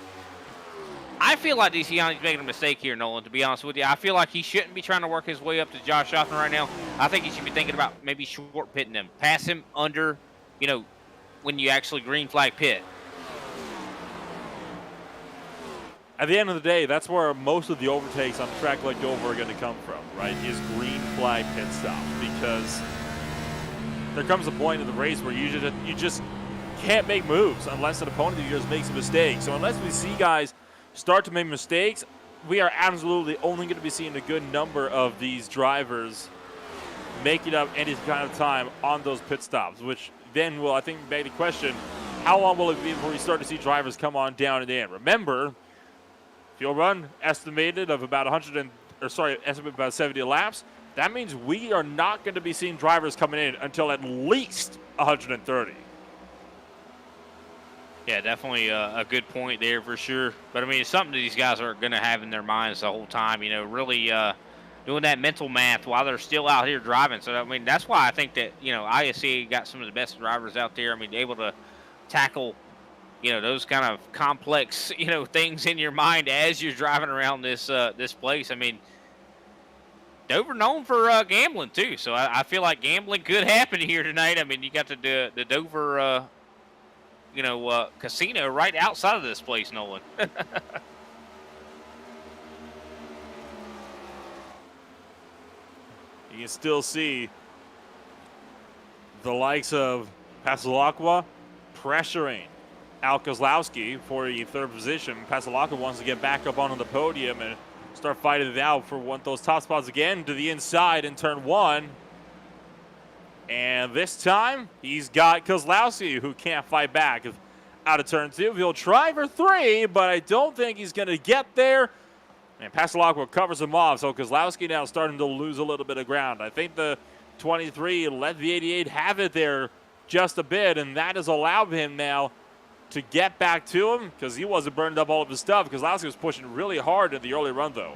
I feel like DeCiani's making a mistake here, Nolan, to be honest with you. I feel like he shouldn't be trying to work his way up to Josh Schaffner right now. I think he should be thinking about maybe short pitting him. Pass him under, you know, when you actually green flag pit. At the end of the day, that's where most of the overtakes on a track like Dover are going to come from, right? Is green flag pit stop, because there comes a point in the race where you just can't make moves unless an opponent of yours makes a mistake. So unless we see guys start to make mistakes, we are absolutely only going to be seeing a good number of these drivers making up any kind of time on those pit stops, which then will, I think, beg the question, how long will it be before we start to see drivers come on down and in? Remember, fuel run estimated of about estimated about 70 laps. That means we are not going to be seeing drivers coming in until at least 130. Yeah, definitely a good point there for sure. But, I mean, it's something that these guys are going to have in their minds the whole time, you know, really doing that mental math while they're still out here driving. So, I mean, that's why I think that, you know, ISCA got some of the best drivers out there. I mean, able to tackle, you know, those kind of complex, you know, things in your mind as you're driving around this place. I mean, Dover known for gambling, too. So I feel like gambling could happen here tonight. I mean, you got the Dover casino right outside of this place, Nolan. You can still see the likes of Passalacqua pressuring Al Kozlowski for the 3rd position. Passalacqua wants to get back up onto the podium and start fighting it out for one of those top spots again to the inside in turn 1. And this time, he's got Kozlowski, who can't fight back out of turn 2. He'll try for 3, but I don't think he's going to get there. And Passalacqua covers him off, so Kozlowski now starting to lose a little bit of ground. I think the 23 let the 88 have it there just a bit, and that has allowed him now to get back to him because he wasn't burned up all of his stuff. Kozlowski was pushing really hard in the early run, though.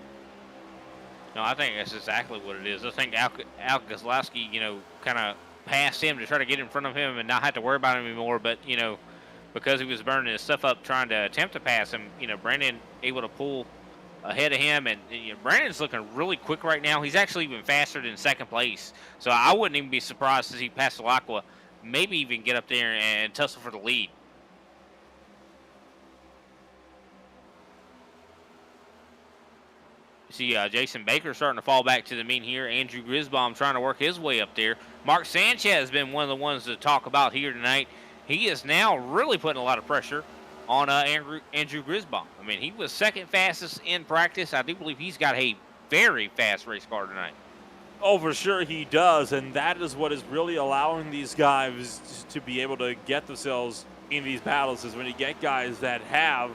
No, I think that's exactly what it is. I think Al Kozlowski, kind of passed him to try to get in front of him and not have to worry about him anymore. But, because he was burning his stuff up trying to attempt to pass him, Brandon able to pull ahead of him. And Brandon's looking really quick right now. He's actually even faster than second place. So I wouldn't even be surprised to see Passalacqua maybe even get up there and tussle for the lead. See Jason Baker starting to fall back to the mean here. Andrew Grisbaum trying to work his way up there. Mark Sanchez has been one of the ones to talk about here tonight. He is now really putting a lot of pressure on Andrew Grisbaum. I mean, he was second fastest in practice. I do believe he's got a very fast race car tonight. Oh, for sure he does, and that is what is really allowing these guys to be able to get themselves in these battles, is when you get guys that have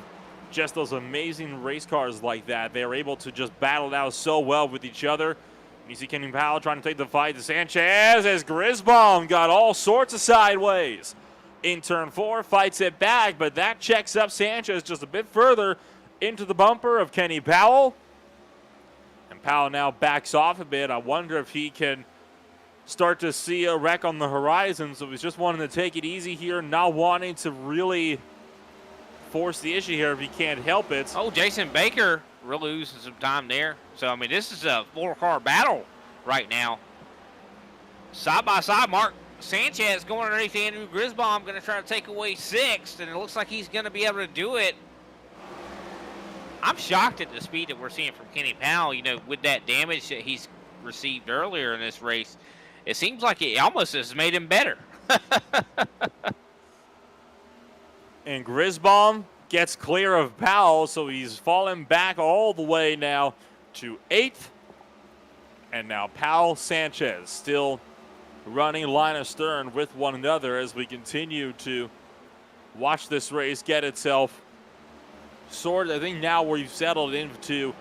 just those amazing race cars like that. They're able to just battle it out so well with each other. You see Kenny Powell trying to take the fight to Sanchez as Grisbaum got all sorts of sideways. In turn 4, fights it back, but that checks up Sanchez just a bit further into the bumper of Kenny Powell. And Powell now backs off a bit. I wonder if he can start to see a wreck on the horizon. So he's just wanting to take it easy here, not wanting to really force the issue here if he can't help it. Oh, Jason Baker really losing some time there. So, I mean, this is a 4-car battle right now. Side by side, Mark Sanchez going underneath Andrew Grisbaum, going to try to take away 6th, and it looks like he's going to be able to do it. I'm shocked at the speed that we're seeing from Kenny Powell, with that damage that he's received earlier in this race. It seems like it almost has made him better. And Grisbaum gets clear of Powell, so he's fallen back all the way now to 8th. And now Powell, Sanchez still running line astern with one another as we continue to watch this race get itself sorted. I think now we've settled into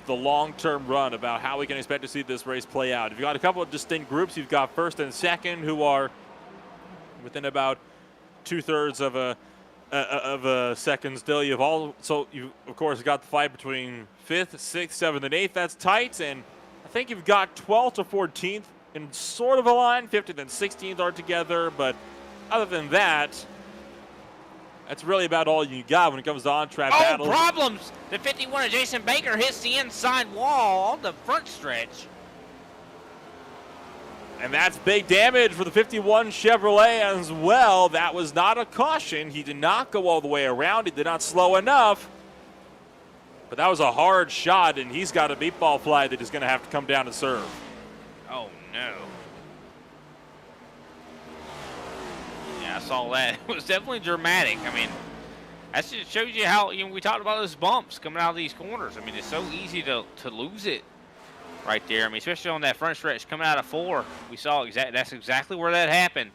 the long-term run about how we can expect to see this race play out. You've got a couple of distinct groups. You've got first and second, who are within about 2/3 of a second still. You've of course got the fight between 5th, 6th, 7th, and 8th. That's tight, and I think you've got 12th to 14th in sort of a line. 15th and 16th are together, but other than that, that's really about all you got when it comes to on-track battles. Problems! The 51 of Jason Baker hits the inside wall on the front stretch. And that's big damage for the 51 Chevrolet as well. That was not a caution. He did not go all the way around. He did not slow enough. But that was a hard shot, and he's got a meatball fly that is going to have to come down to serve. Oh, no. Yeah, I saw that. It was definitely dramatic. I mean, that just shows you how, we talked about those bumps coming out of these corners. I mean, it's so easy to lose it right there. I mean, especially on that front stretch coming out of 4. We saw that's exactly where that happened.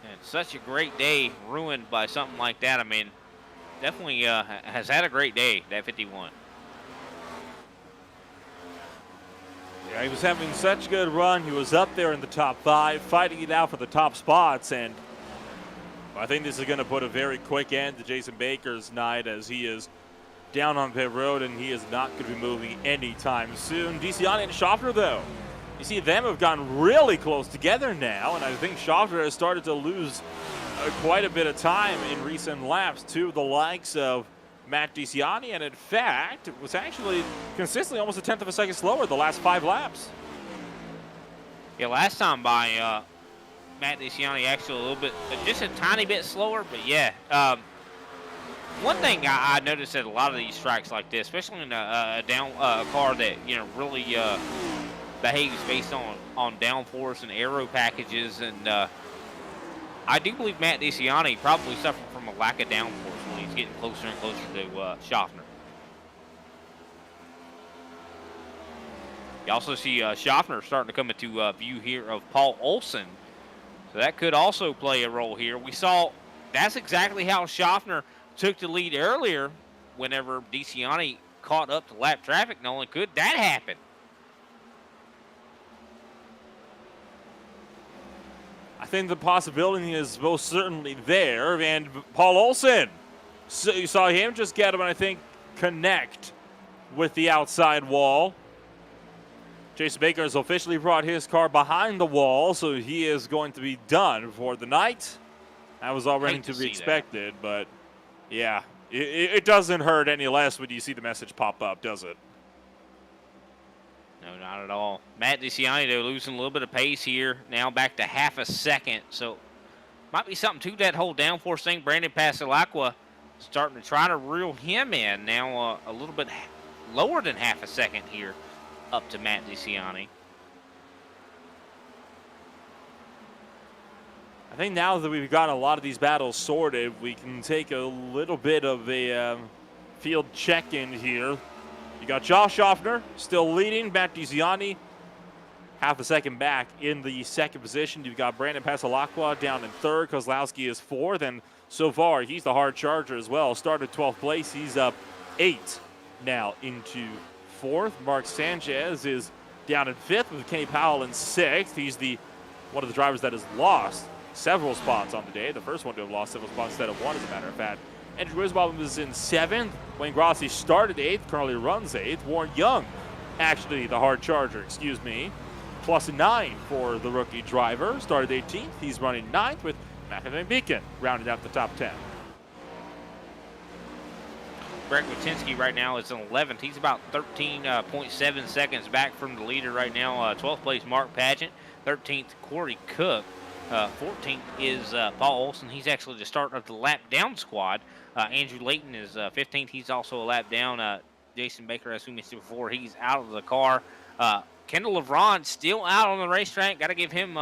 And such a great day ruined by something like that. I mean, definitely has had a great day, that 51. Yeah, he was having such a good run. He was up there in the top 5, fighting it out for the top spots, and I think this is going to put a very quick end to Jason Baker's night, as he is down on pit road, and he is not going to be moving anytime soon. DeCiani and Schaffner, though, you see them have gotten really close together now, and I think Schaffner has started to lose quite a bit of time in recent laps to the likes of Matt DeCiani, and in fact, it was actually consistently almost a 1/10 of a second slower the last 5 laps. Yeah, last time by Matt DeCiani actually a little bit, just a tiny bit slower, but yeah. One thing I noticed at a lot of these tracks like this, especially in a car that really behaves based on downforce and aero packages, and I do believe Matt DeCiani probably suffered from a lack of downforce when he's getting closer and closer to Schaffner. You also see Schaffner starting to come into view here of Paul Olson, so that could also play a role here. We saw that's exactly how Schaffner took the lead earlier whenever DeCiani caught up to lap traffic. Not only could that happen. I think the possibility is most certainly there, and Paul Olson, so you saw him just get him, and I think connect with the outside wall. Jason Baker has officially brought his car behind the wall, so he is going to be done for the night. That was already to be expected, but yeah, it doesn't hurt any less when you see the message pop up, does it? No, not at all. Matt DeCiani, though, losing a little bit of pace here. Now back to half a second, so might be something to that whole downforce thing. Brandon Pasalacqua starting to try to reel him in. Now a little bit lower than half a second here up to Matt DeCiani. I think now that we've got a lot of these battles sorted, we can take a little bit of a field check-in here. You got Josh Schaffner still leading, Matt DeCiani half a second back in the second position. You've got Brandon Pasalacqua down in third. Kozlowski is fourth, and so far he's the hard charger as well. Started 12th place. He's up 8 now into fourth. Mark Sanchez is down in fifth with Kenny Powell in sixth. He's one of the drivers that has lost several spots on the day. The first one to have lost several spots instead of one, as a matter of fact. Andrew Grisbaum is in seventh. Wayne Grossi started eighth, currently runs eighth. Warren Young, actually the hard charger, plus 9 for the rookie driver. Started 18th. He's running 9th with Matthew Van Beeken rounding out the top 10. Greg Watinsky right now is in 11th. He's about 13.7 seconds back from the leader right now. 12th place Mark Pageant. 13th Corey Cook. 14th is Paul Olson. He's actually the starter of the lap down squad. Andrew Layton is 15th. He's also a lap down. Jason Baker, as we mentioned before, he's out of the car. Kendall LeVron still out on the racetrack. Got to give him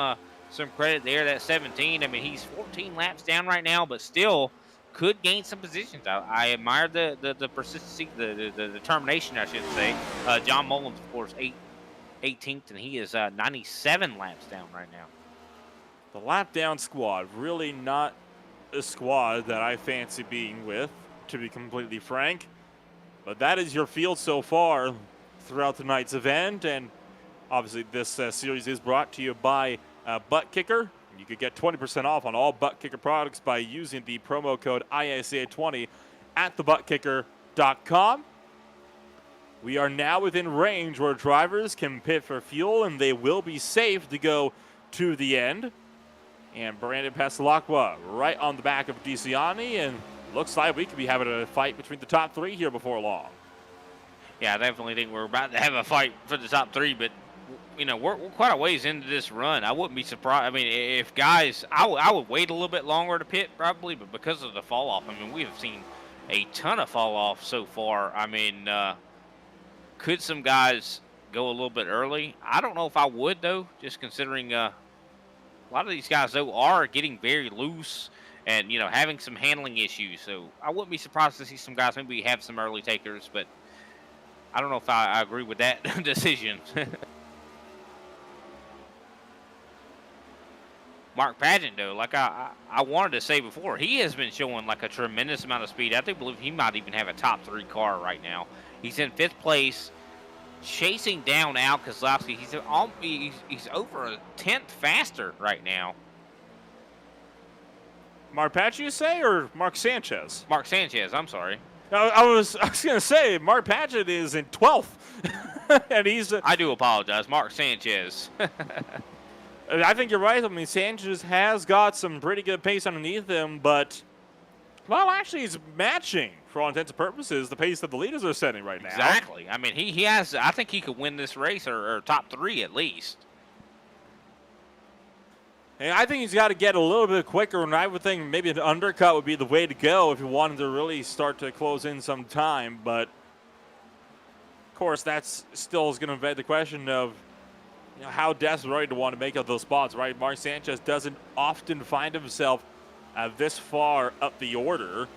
some credit there. That's 17. I mean, he's 14 laps down right now, but still could gain some positions. I admire the persistency, the determination, I should say. John Mullins, of course, 18th, and he is 97 laps down right now. The lap down squad, really not a squad that I fancy being with, to be completely frank. But that is your field so far throughout tonight's event. And obviously this series is brought to you by ButtKicker. You could get 20% off on all ButtKicker products by using the promo code ISCA20 at thebuttkicker.com. We are now within range where drivers can pit for fuel, and they will be safe to go to the end. And Brandon Pasalacqua right on the back of DeCiani, and looks like we could be having a fight between the top three here before long. Yeah, I definitely think we're about to have a fight for the top three, but you know, we're quite a ways into this run. I wouldn't be surprised. I mean, if guys, I would wait a little bit longer to pit probably, but because of the fall off, I mean, we have seen a ton of fall off so far. I mean, could some guys go a little bit early? I don't know if I would, though, just considering a lot of these guys, though, are getting very loose and, you know, having some handling issues. So I wouldn't be surprised to see some guys maybe have some early takers, but I don't know if I agree with that decision. Mark Pageant, though, like I wanted to say before, he has been showing like a tremendous amount of speed. I believe he might even have a top three car right now. He's in 5th place, chasing down Al Kozlowski. He's over a 10th faster right now. Mark Pageant, you say, or Mark Sanchez? Mark Sanchez, I'm sorry. I was going to say, Mark Pageant is in 12th. And he's... I do apologize. Mark Sanchez. I think you're right. I mean, Sanchez has got some pretty good pace underneath him, but, well, actually, he's matching, for all intents and purposes, the pace that the leaders are setting right now. Exactly. I mean, he has, I think he could win this race or top three at least. And I think he's got to get a little bit quicker, and I would think maybe an undercut would be the way to go if he wanted to really start to close in some time. But, of course, that's still is going to beg the question of, you know, how desperate are you to want to make up those spots, right? Mark Sanchez doesn't often find himself this far up the order.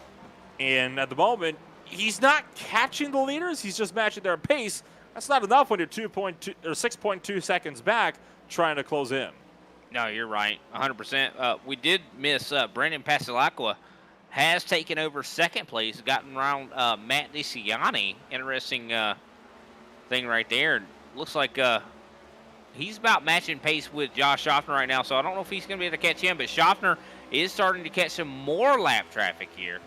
And at the moment, he's not catching the leaders. He's just matching their pace. That's not enough when you're 2.2 or 6.2 seconds back trying to close in. No, you're right, 100%. We did miss Brandon Pasalacqua has taken over 2nd place, gotten around Matt DeCiani. Interesting thing right there. Looks like he's about matching pace with Josh Schaffner right now, so I don't know if he's going to be able to catch him, but Schaffner is starting to catch some more lap traffic here.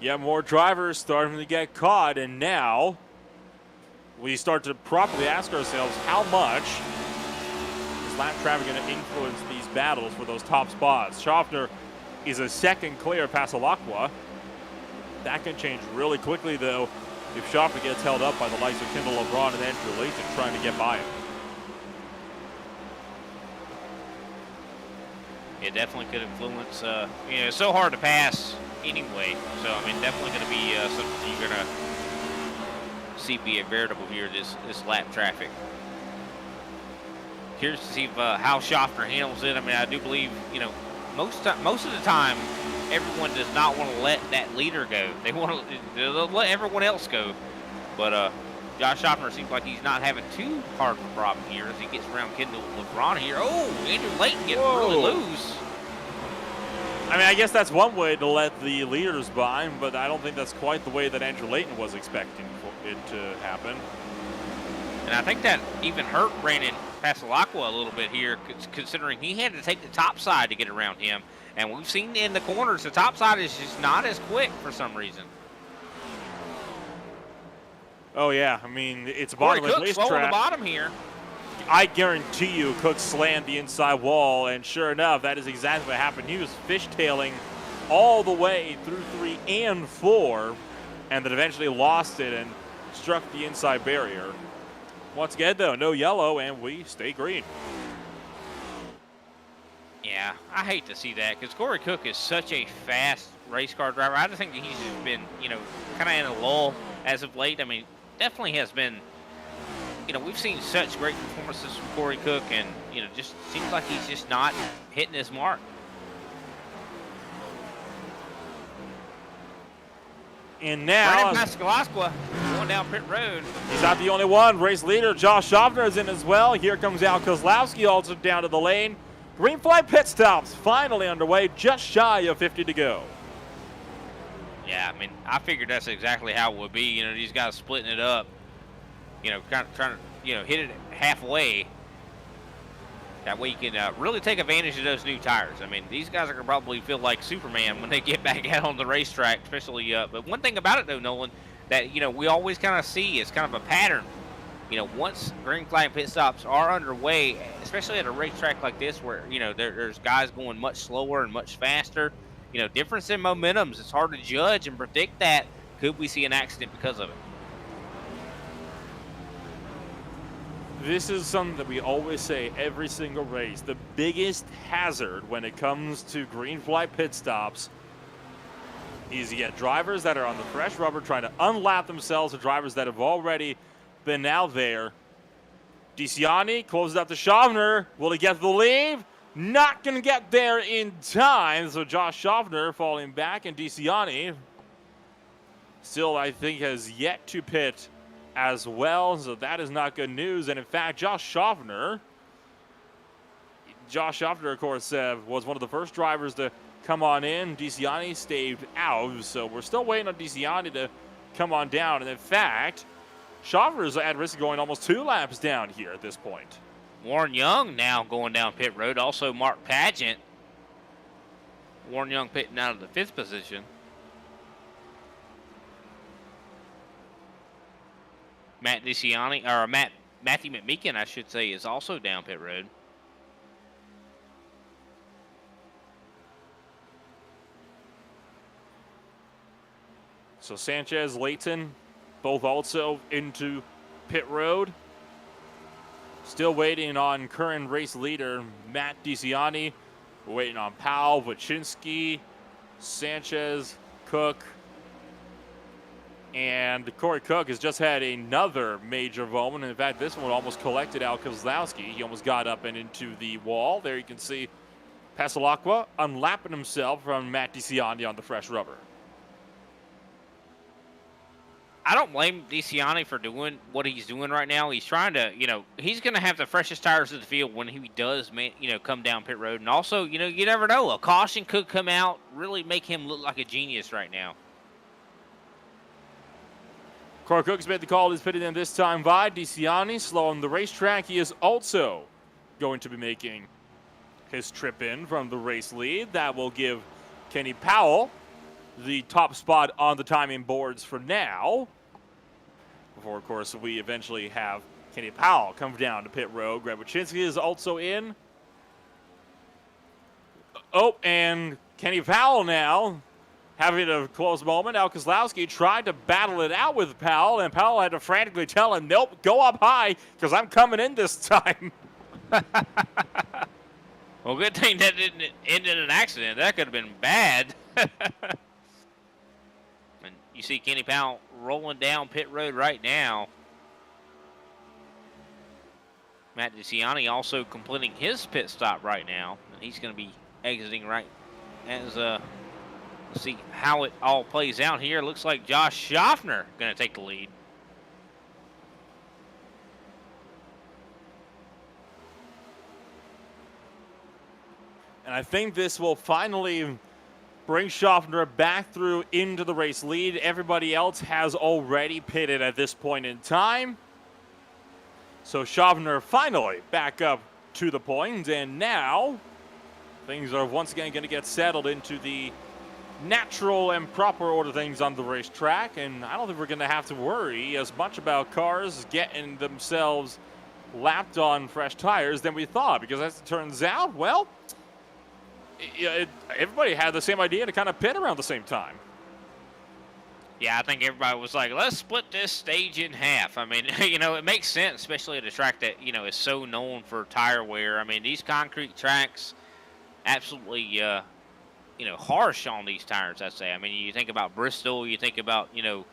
Yeah, more drivers starting to get caught, and now we start to properly ask ourselves how much is lap traffic going to influence these battles for those top spots. Schaffner is a second clear of Passalacqua. That can change really quickly, though, if Schaffner gets held up by the likes of Kendall LeBron and Andrew Layton trying to get by him. It definitely could influence. You know, it's so hard to pass anyway. So I mean, definitely going to be something you're going to see be a veritable here. This lap traffic. Curious to see if, how Schaffner handles it. I mean, I do believe, you know, most of the time, everyone does not want to let that leader go. They want to let everyone else go. But Josh Schaffner seems like he's not having too hard of a problem here as he gets around Kendall LeBron here. Oh, Andrew Layton getting really loose. I mean, I guess that's one way to let the leaders by, but I don't think that's quite the way that Andrew Layton was expecting for it to happen. And I think that even hurt Brandon Passalacqua a little bit here, considering he had to take the top side to get around him. And we've seen in the corners, the top side is just not as quick for some reason. Oh, yeah. I mean, it's a Corey bottomless Cook slow on the racetrack. bottom here. I guarantee you Cook slammed the inside wall, and sure enough, that is exactly what happened. He was fishtailing all the way through 3 and 4, and then eventually lost it and struck the inside barrier. Once again, though, no yellow, and we stay green. Yeah, I hate to see that because Corey Cook is such a fast race car driver. I just think that he's just been, you know, kind of in a lull as of late. I mean, definitely has been, you know, we've seen such great performances from Corey Cook, and, you know, just seems like he's just not hitting his mark. And now, Brandon Passalacqua going down pit road. he's not the only one. Race leader Josh Schaffner is in as well. Here comes Al Kozlowski also down to the lane. Green flag pit stops finally underway, just shy of 50 to go. Yeah, I mean, I figured that's exactly how it would be. You know, these guys splitting it up, you know, kind of trying to, you know, hit it halfway. That way you can really take advantage of those new tires. I mean, these guys are going to probably feel like Superman when they get back out on the racetrack, especially. But one thing about it, though, Nolan, that, you know, we always kind of see is kind of a pattern. You know, once green flag pit stops are underway, especially at a racetrack like this where, you know, there's guys going much slower and much faster, you know, difference in momentums, it's hard to judge and predict that. Could we see an accident because of it? This is something that we always say every single race. The biggest hazard when it comes to green flag pit stops is you get drivers that are on the fresh rubber trying to unlap themselves, or drivers that have already been out there. DeCiani closes out to Schaffner. Will he get the lead? Not going to get there in time. So Josh Schaffner falling back, and DeCiani still, I think, has yet to pit as well. So that is not good news. And in fact, Josh Schaffner, of course, was one of the first drivers to come on in. DeCiani staved out. So we're still waiting on DeCiani to come on down. And in fact, Schaffner's at risk of going almost 2 laps down here at this point. Warren Young now going down pit road. Also Mark Pageant. Warren Young pitting out of the 5th position. Matt DeCiani, or Matthew McMeekin, I should say, is also down pit road. So Sanchez, Layton, both also into pit road. Still waiting on current race leader Matt DeCiani. We're waiting on Powell, Wachinski, Sanchez, Cook. And Corey Cook has just had another major moment. In fact, this one almost collected Al Kozlowski. He almost got up and into the wall. There you can see Passalacqua unlapping himself from Matt DeCiani on the fresh rubber. I don't blame DeCiani for doing what he's doing right now. He's trying to, you know, he's going to have the freshest tires of the field when he does, you know, come down pit road. And also, you know, you never know. A caution could come out, really make him look like a genius right now. Corey Cook has made the call. He's pitted in this time by DeCiani. Slow on the racetrack. He is also going to be making his trip in from the race lead. That will give Kenny Powell the top spot on the timing boards for now. Before, of course, we eventually have Kenny Powell come down to pit road. Greg Wyszynski is also in. Oh, and Kenny Powell now having a close moment. Al Kozlowski tried to battle it out with Powell, and Powell had to frantically tell him, nope, go up high, because I'm coming in this time. Well, good thing that didn't end in an accident. That could have been bad. And you see Kenny Powell rolling down pit road right now. Matt DeCiani also completing his pit stop right now, and he's going to be exiting right as let's see how it all plays out here. Looks like Josh Schaffner going to take the lead. And I think this will finally bring Schaffner back through into the race lead. Everybody else has already pitted at this point in time. So Schaffner finally back up to the point, and now things are once again going to get settled into the natural and proper order things on the racetrack, and I don't think we're going to have to worry as much about cars getting themselves lapped on fresh tires than we thought, because as it turns out, well, everybody had the same idea to kind of pit around the same time. Yeah, I think everybody was like, let's split this stage in half. I mean, you know, it makes sense, especially at a track that, you know, is so known for tire wear. I mean, these concrete tracks absolutely, you know, harsh on these tires, I'd say. I mean, you think about Bristol, you think about, you know,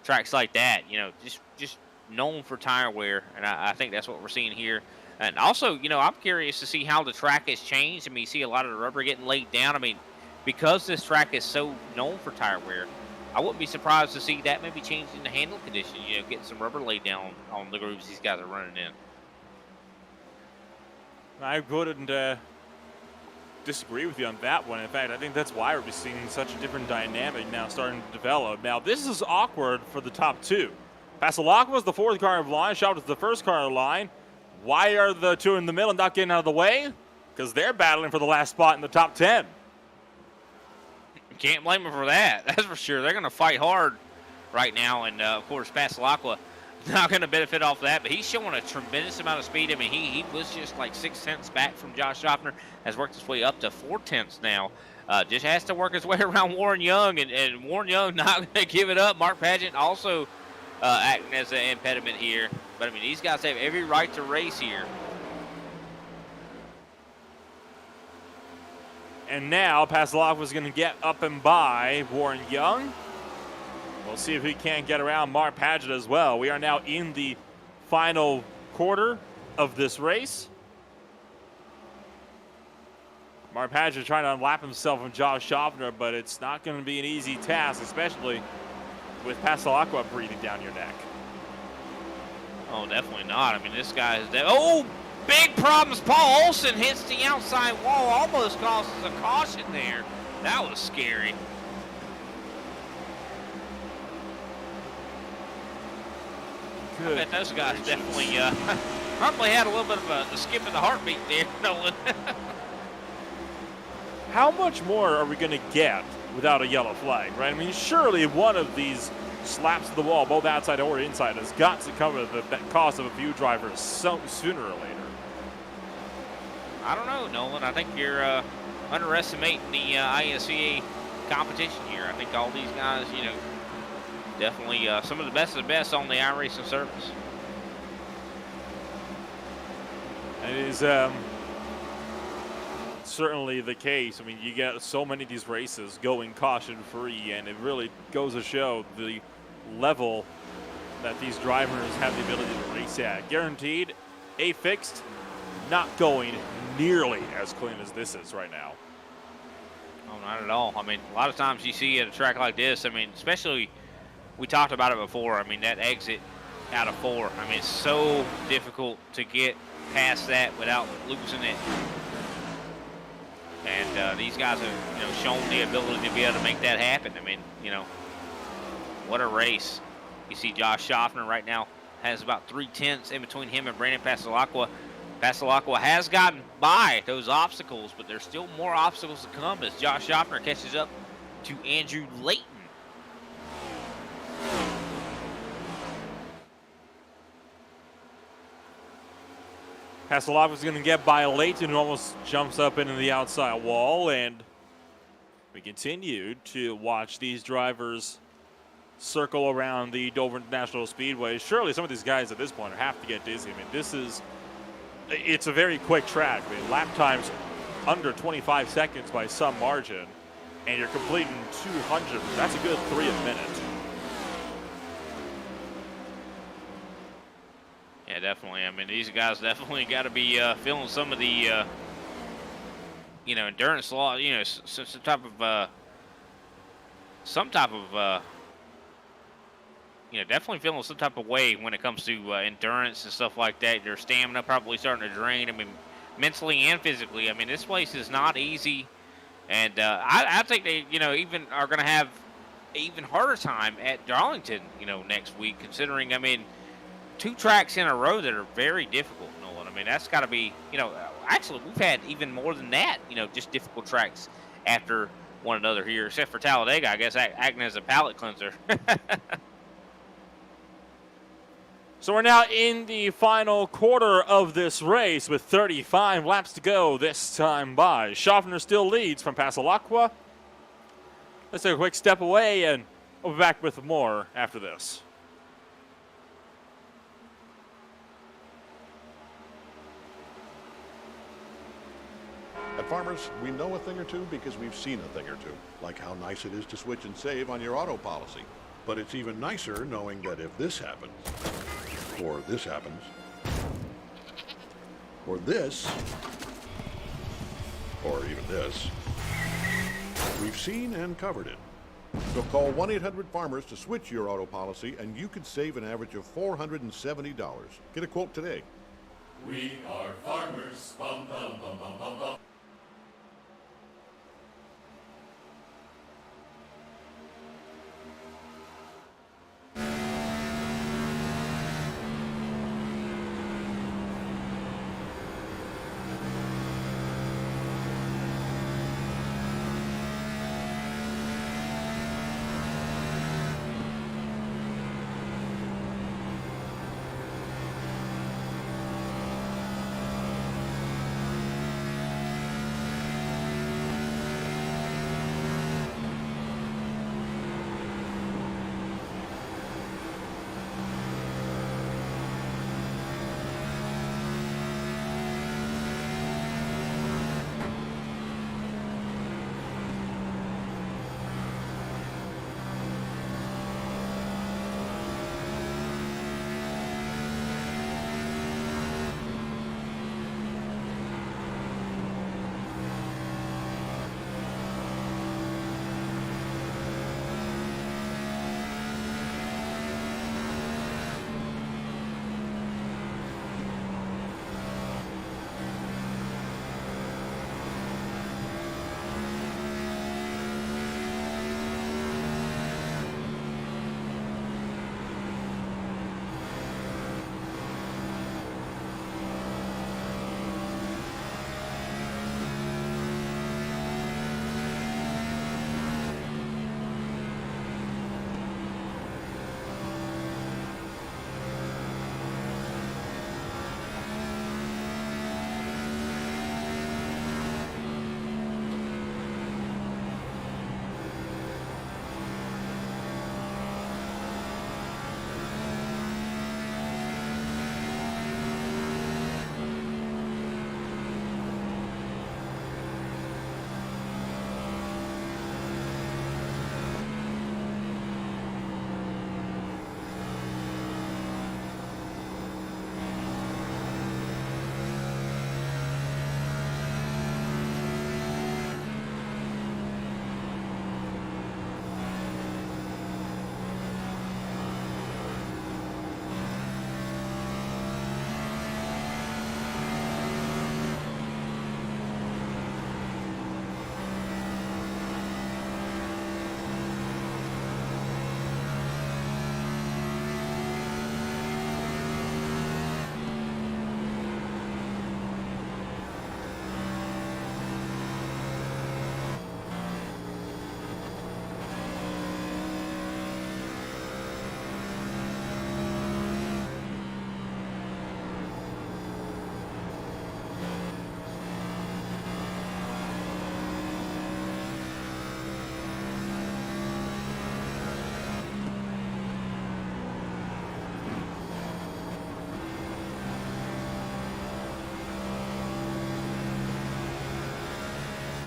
tracks like that, you know, just known for tire wear. And I think that's what we're seeing here. And also, you know, I'm curious to see how the track has changed. I mean, you see a lot of the rubber getting laid down. I mean, because this track is so known for tire wear, I wouldn't be surprised to see that maybe changing the handle condition, you know, getting some rubber laid down on the grooves these guys are running in. I wouldn't disagree with you on that one. In fact, I think that's why we're seeing such a different dynamic now starting to develop. Now, this is awkward for the top two. Passalacqua was the fourth car of the line. Schaub was the first car of the line. Why are the two in the middle not getting out of the way? Because they're battling for the last spot in the top 10. Can't blame them for that. That's for sure. They're going to fight hard right now. And, of course, Passalacqua not going to benefit off that. But he's showing a tremendous amount of speed. I mean, he was just like 6/10 back from Josh Schaffner. Has worked his way up to 4/10 now. Just has to work his way around Warren Young. And Warren Young not going to give it up. Mark Pageant also acting as an impediment here. But, I mean, these guys have every right to race here. And now Passalacqua is going to get up and by Warren Young. We'll see if he can't get around Mark Pageant as well. We are now in the final quarter of this race. Mark Pageant trying to unlap himself from Josh Schaffner, but it's not going to be an easy task, especially with Passalacqua breathing down your neck. Oh, definitely not. I mean, this guy is oh, big problems. Paul Olsen hits the outside wall, almost causes a caution there. That was scary. Good. I bet those guys definitely probably had a little bit of a skip in the heartbeat there, Nolan. How much more are we going to get without a yellow flag, right? I mean, surely one of these slaps to the wall, both outside or inside, has got to cover the cost of a few drivers sooner or later. I don't know, Nolan. I think you're underestimating the ISCA competition here. I think all these guys, you know, definitely some of the best on the iRacing service. It is certainly the case. I mean, you get so many of these races going caution-free, and it really goes to show the level that these drivers have the ability to race at. Guaranteed, a fixed, not going nearly as clean as this is right now. Oh, not at all. I mean, a lot of times you see at a track like this, I mean, especially, we talked about it before, I mean, that exit out of 4, I mean, it's so difficult to get past that without losing it. And these guys have, you know, shown the ability to be able to make that happen. I mean, you know, what a race. You see Josh Schaffner right now has about 3/10 in between him and Brandon Passalacqua. Passalacqua has gotten by those obstacles, but there's still more obstacles to come as Josh Schaffner catches up to Andrew Layton. Passalakwa's going to get by Layton, who almost jumps up into the outside wall, and we continue to watch these drivers circle around the Dover International Speedway. Surely some of these guys at this point have to get dizzy. I mean, it's a very quick track. I mean, lap times under 25 seconds by some margin, and you're completing 200. That's a good 3 a minute. Yeah, definitely. I mean, these guys definitely got to be feeling some of the, endurance law. Some type of, definitely feeling some type of way when it comes to endurance and stuff like that. Their stamina probably starting to drain. I mean, mentally and physically. I mean, this place is not easy, and I think they, even are going to have an even harder time at Darlington, next week. Considering, I mean, 2 tracks in a row that are very difficult, Nolan. I mean, that's got to be, actually we've had even more than that, just difficult tracks after one another here, except for Talladega, I guess, acting as a palate cleanser. So we're now in the final quarter of this race with 35 laps to go this time by. Schaffner still leads from Passalakwa. Let's take a quick step away, and we'll be back with more after this. At Farmers, we know a thing or two because we've seen a thing or two, like how nice it is to switch and save on your auto policy. But it's even nicer knowing that if this happens, or this happens, or this, or even this, we've seen and covered it. So call 1-800-FARMERS to switch your auto policy, and you could save an average of $470. Get a quote today. We are farmers. Bum, bum, bum, bum, bum, bum.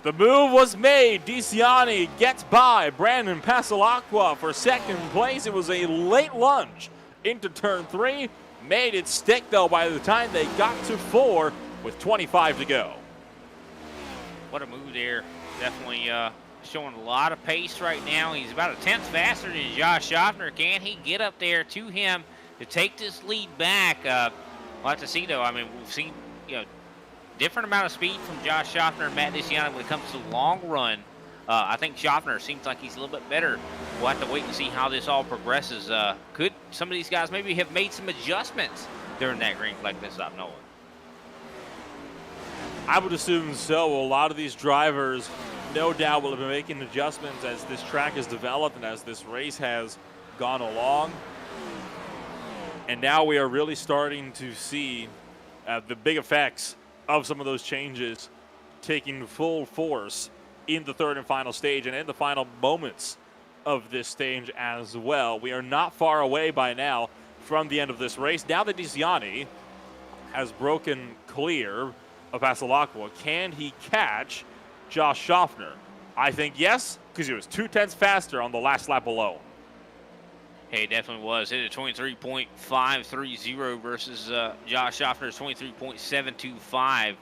The move was made. DeCiani gets by Brandon Pasalacqua for second place. It was a late lunge into turn 3. Made it stick, though, by the time they got to 4 with 25 to go. What a move there. Definitely showing a lot of pace right now. He's about a tenth faster than Josh Schaffner. Can he get up there to him to take this lead back? We'll have to see, though. I mean, we've seen, different amount of speed from Josh Schaffner and Matt DeCiani when it comes to long run. I think Schaffner seems like he's a little bit better. We'll have to wait and see how this all progresses. Could some of these guys maybe have made some adjustments during that green flag miss-up, Nolan? I would assume so. A lot of these drivers, no doubt, will have been making adjustments as this track has developed and as this race has gone along. And now we are really starting to see the big effects of some of those changes taking full force in the third and final stage and in the final moments of this stage as well. We are not far away by now from the end of this race. Now that DeCiani has broken clear of Pasalacqua, can he catch Josh Schaffner? I think yes, because he was 2/10 faster on the last lap alone. Hey, it definitely was. Hit a 23.530 versus Josh Schaffner's 23.725.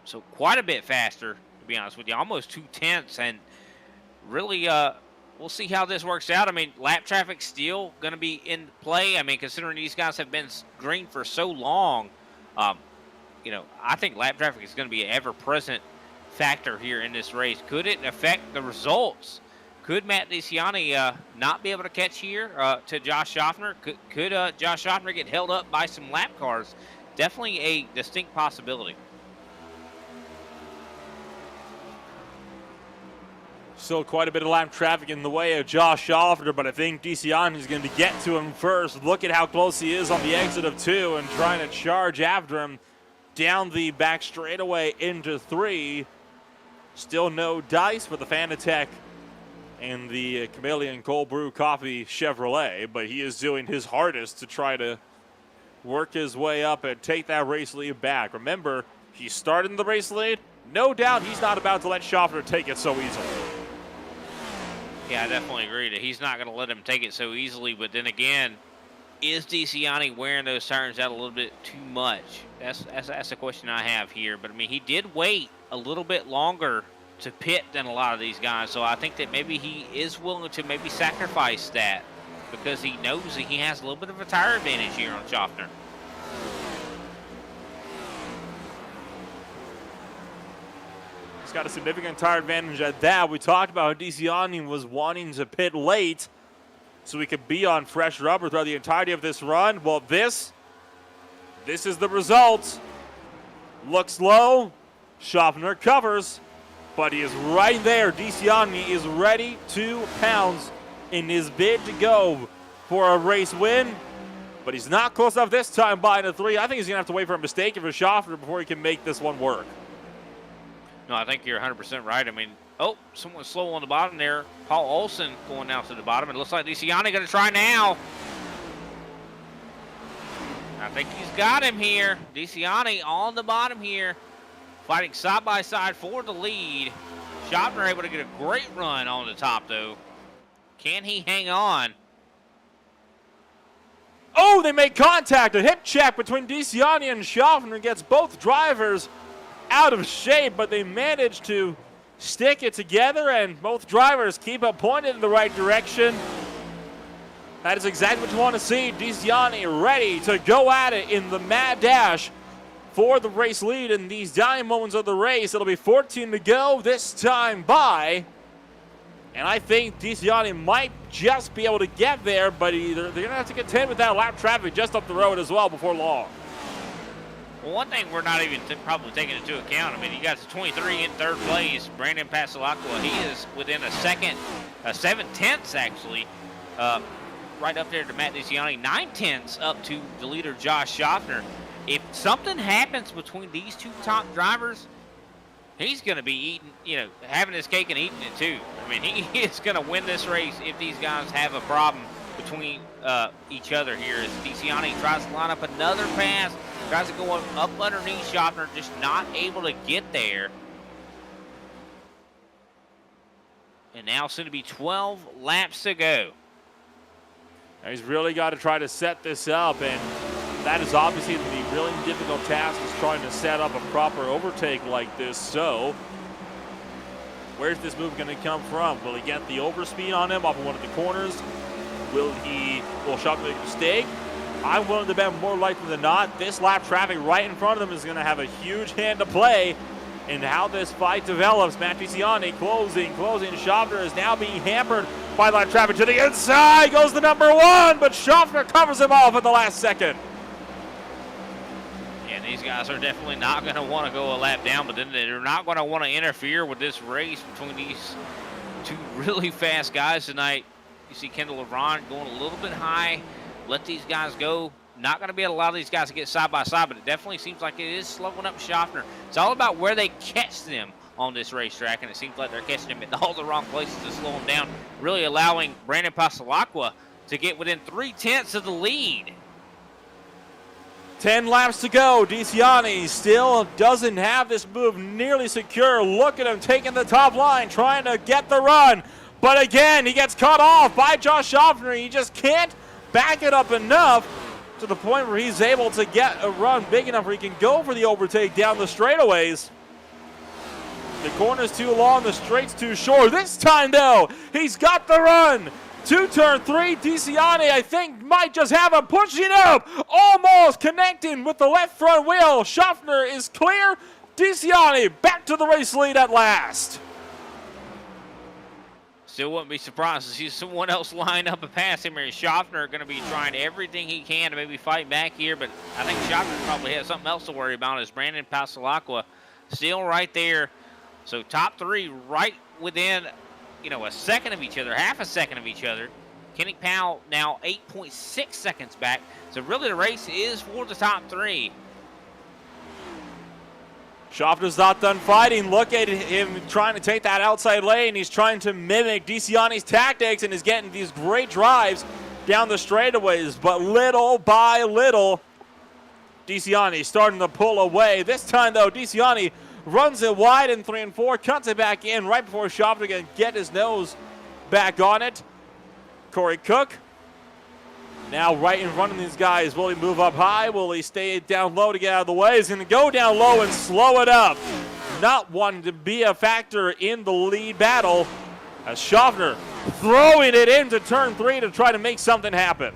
So quite a bit faster, to be honest with you. Almost 2/10. And really, we'll see how this works out. I mean, lap traffic's still going to be in play. I mean, considering these guys have been green for so long, I think lap traffic is going to be an ever-present factor here in this race. Could it affect the results? Could Matt DeCiani not be able to catch here to Josh Schaffner? Could Josh Schaffner get held up by some lap cars? Definitely a distinct possibility. Still quite a bit of lap traffic in the way of Josh Schaffner, but I think DeCiani is going to get to him first. Look at how close he is on the exit of 2 and trying to charge after him down the back straightaway into 3. Still no dice for the Fanatec and the Chameleon Cold Brew Coffee Chevrolet, but he is doing his hardest to try to work his way up and take that race lead back. Remember, he started in the race lead. No doubt he's not about to let Schaffner take it so easily. Yeah, I definitely agree that he's not going to let him take it so easily, but then again, is DeCiani wearing those tires out a little bit too much? That's a question I have here, but I mean, he did wait a little bit longer to pit than a lot of these guys, so I think that maybe he is willing to maybe sacrifice that because he knows that he has a little bit of a tire advantage here on Schaffner. He's got a significant tire advantage at that. We talked about how DeCiani was wanting to pit late so he could be on fresh rubber throughout the entirety of this run. Well, this is the result. Looks low. Schaffner covers. But he is right there. DeCiani is ready to pounce in his bid to go for a race win. But he's not close enough this time by the 3. I think he's going to have to wait for a mistake for Schaffner before he can make this one work. No, I think you're 100% right. I mean, someone's slow on the bottom there. Paul Olsen going down to the bottom. It looks like DeCiani going to try now. I think he's got him here. DeCiani on the bottom here. Fighting side by side for the lead. Schaffner able to get a great run on the top, though. Can he hang on? Oh, they make contact. A hip check between DeCiani and Schaffner gets both drivers out of shape, but they manage to stick it together, and both drivers keep it pointed in the right direction. That is exactly what you want to see. DeCiani ready to go at it in the mad dash for the race lead in these dying moments of the race. It'll be 14 to go this time by. And I think DeCiani might just be able to get there, but they're going to have to contend with that lap traffic just up the road as well before long. Well, one thing we're not even probably taking into account, I mean, you got the 23 in third place, Brandon Pasalacqua. He is within a 7/10 actually, right up there to Matt DeCiani. 9/10 up to the leader, Josh Schaffner. If something happens between these two top drivers, he's going to be eating, having his cake and eating it too. I mean, he is going to win this race if these guys have a problem between each other here. As DeCiani tries to line up another pass, tries to go up underneath Schaffner, just not able to get there. and now soon to be 12 laps to go. He's really got to try to set this up, and that is obviously the really difficult task, is trying to set up a proper overtake like this. So where's this move going to come from? Will he get the overspeed on him off of one of the corners? Will Schaffner make a mistake? I'm willing to bet more likely than not, this lap traffic right in front of him is going to have a huge hand to play in how this fight develops. Matriciani closing. Schaffner is now being hampered by lap traffic. To the inside goes the number 1, but Schaffner covers him off at the last second. And these guys are definitely not going to want to go a lap down, but then they're not going to want to interfere with this race between these two really fast guys tonight. You see Kendall LeBron going a little bit high. Let these guys go. Not going to be able to allow these guys to get side by side, but it definitely seems like it is slowing up Schaffner. It's all about where they catch them on this racetrack, and it seems like they're catching them in all the wrong places to slow them down, really allowing Brandon Pasalacqua to get within 3/10 of the lead. 10 laps to go. DeCiani still doesn't have this move nearly secure. Look at him taking the top line, trying to get the run. But again, he gets cut off by Josh Schaffner. He just can't back it up enough to the point where he's able to get a run big enough where he can go for the overtake down the straightaways. The corner's too long, the straight's too short. This time, though, he's got the run. To turn 3, DeCiani, I think, might just have him pushing up. Almost connecting with the left front wheel. Schaffner is clear. DeCiani back to the race lead at last. Still wouldn't be surprised to see someone else line up and pass him. Schaffner going to be trying everything he can to maybe fight back here, but I think Schaffner probably has something else to worry about. Is Brandon Pasalacqua still right there. So top 3 right within, a second of each other, half a second of each other. Kenny Powell now 8.6 seconds back. So really the race is for the top 3. Schaffner's not done fighting. Look at him trying to take that outside lane. He's trying to mimic DeCiani's tactics and is getting these great drives down the straightaways. But little by little, DeCiani starting to pull away. This time, though, DeCiani runs it wide in 3 and 4, cuts it back in right before Schaffner can get his nose back on it. Corey Cook now right in front of these guys. Will he move up high? Will he stay down low to get out of the way? He's going to go down low and slow it up. Not wanting to be a factor in the lead battle as Schaffner throwing it into turn 3 to try to make something happen.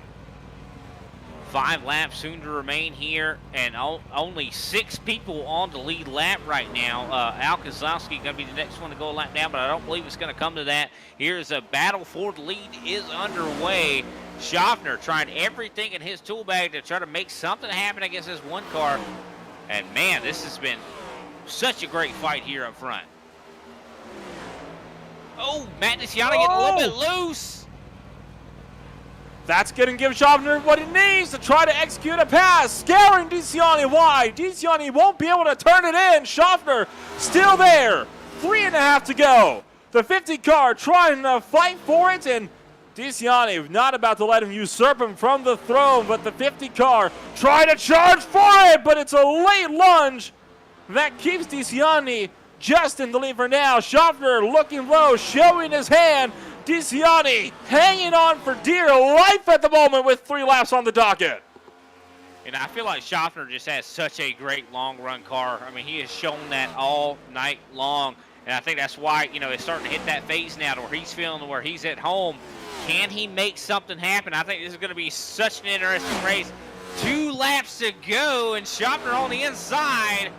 5 laps soon to remain here, and only 6 people on the lead lap right now. Al Kozlowski going to be the next one to go a lap down, but I don't believe it's going to come to that. Here's a battle for the lead is underway. Schaffner trying everything in his tool bag to try to make something happen against this one car. And man, this has been such a great fight here up front. Oh, Matt DeCiani getting a little bit loose. That's going to give Schaffner what he needs to try to execute a pass. Scaring DeCiani wide. DeCiani won't be able to turn it in. Schaffner still there. 3.5 to go. The 50 car trying to fight for it, and DeCiani not about to let him usurp him from the throne, but the 50 car trying to charge for it, but it's a late lunge that keeps DeCiani just in the lead for now. Schaffner looking low, showing his hand. DeCiani hanging on for dear life at the moment with 3 laps on the docket. And I feel like Schaffner just has such a great long-run car. I mean, he has shown that all night long. And I think that's why, it's starting to hit that phase now to where he's feeling where he's at home. Can he make something happen? I think this is going to be such an interesting race. 2 laps to go, and Schaffner on the inside.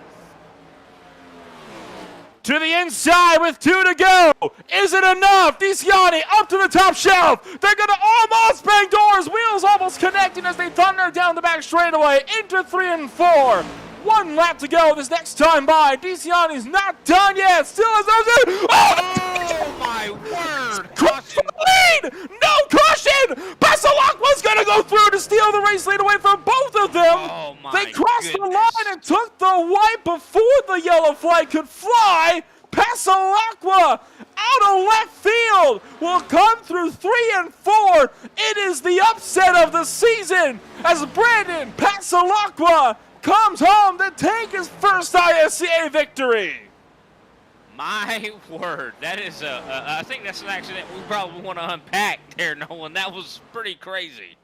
To the inside with 2 to go. Is it enough? DeCiani up to the top shelf. They're going to almost bang doors. Wheels almost connecting as they thunder down the back straightaway into 3 and 4. 1 lap to go this next time by. DeCiani's not done yet. Still has those. Oh my word. Caution. Lead. No caution. Pasalacqua's going to go through to steal the race lead away from both of them. Oh my They crossed goodness. the line and took the white before the yellow flag could fly. Pasalacqua out of left field will come through 3 and 4. It is the upset of the season as Brandon Pasalacqua comes home to take his first ISCA victory. My word, that is I think that's an accident we probably want to unpack there, Nolan. That was pretty crazy.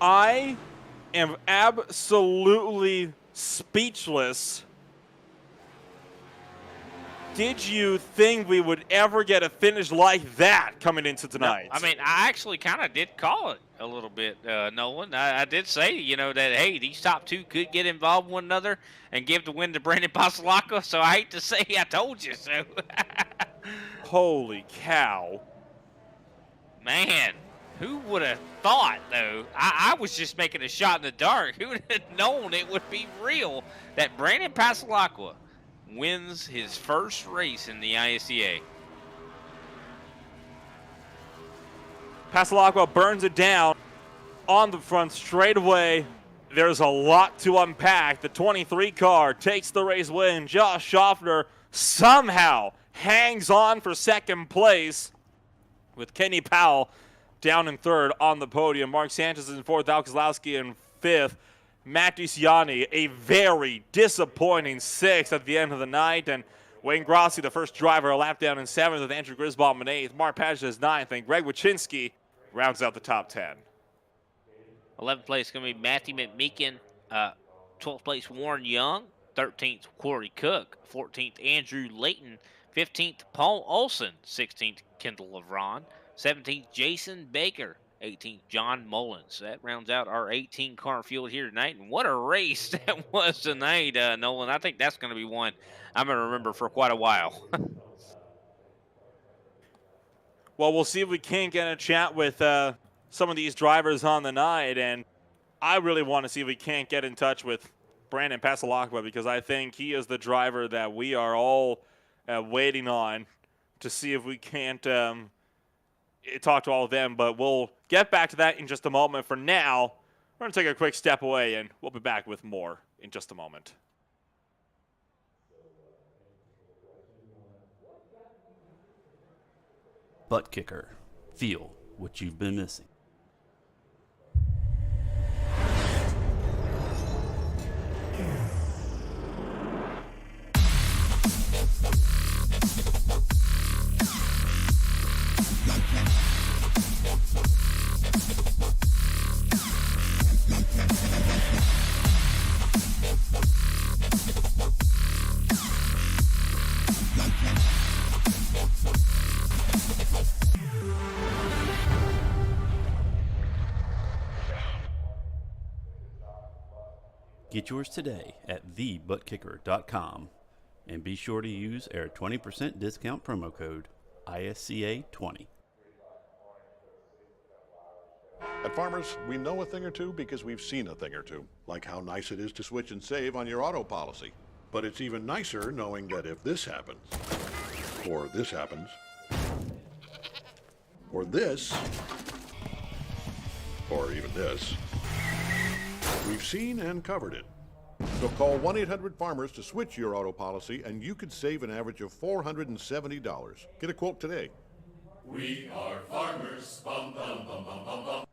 I am absolutely speechless. Did you think we would ever get a finish like that coming into tonight? No, I mean, I actually kind of did call it a little bit, Nolan. I did say, that, hey, these top two could get involved with one another and give the win to Brandon Pasalaka. So I hate to say I told you so. Holy cow. Man, who would have thought, though? I was just making a shot in the dark. Who would have known it would be real that Brandon Pasalaka wins his first race in the ISCA? Pasalacqua burns it down on the front straightaway. There's a lot to unpack. The 23 car takes the race win. Josh Schaffner somehow hangs on for second place with Kenny Powell down in third on the podium. Mark Sanchez in fourth, Al Kozlowski in fifth. Matt DiCiani, a very disappointing sixth at the end of the night. And Wayne Grossi, the first driver, a lap down in seventh with Andrew Grisbaum in eighth. Mark Pages ninth, and Greg Wychinski rounds out the top 10. 11th place is going to be Matthew McMeekin. 12th place, Warren Young. 13th, Corey Cook. 14th, Andrew Layton. 15th, Paul Olson. 16th, Kendall Levron. 17th, Jason Baker. 18th, John Mullins. That rounds out our 18-car field here tonight. And what a race that was tonight, Nolan. I think that's going to be one I'm going to remember for quite a while. Well, we'll see if we can't get a chat with some of these drivers on the night. And I really want to see if we can't get in touch with Brandon Pasalacqua, because I think he is the driver that we are all waiting on to see if we can't talk to all of them. But we'll get back to that in just a moment. For now, we're going to take a quick step away, and we'll be back with more in just a moment. ButtKicker. Feel what you've been missing. Get yours today at thebuttkicker.com and be sure to use our 20% discount promo code ISCA20. At Farmers, we know a thing or two because we've seen a thing or two, like how nice it is to switch and save on your auto policy. But it's even nicer knowing that if this happens, or this happens, or this, or even this, we've seen and covered it. So call 1-800-FARMERS to switch your auto policy, and you could save an average of $470. Get a quote today. We are farmers. Bum, bum, bum, bum, bum, bum.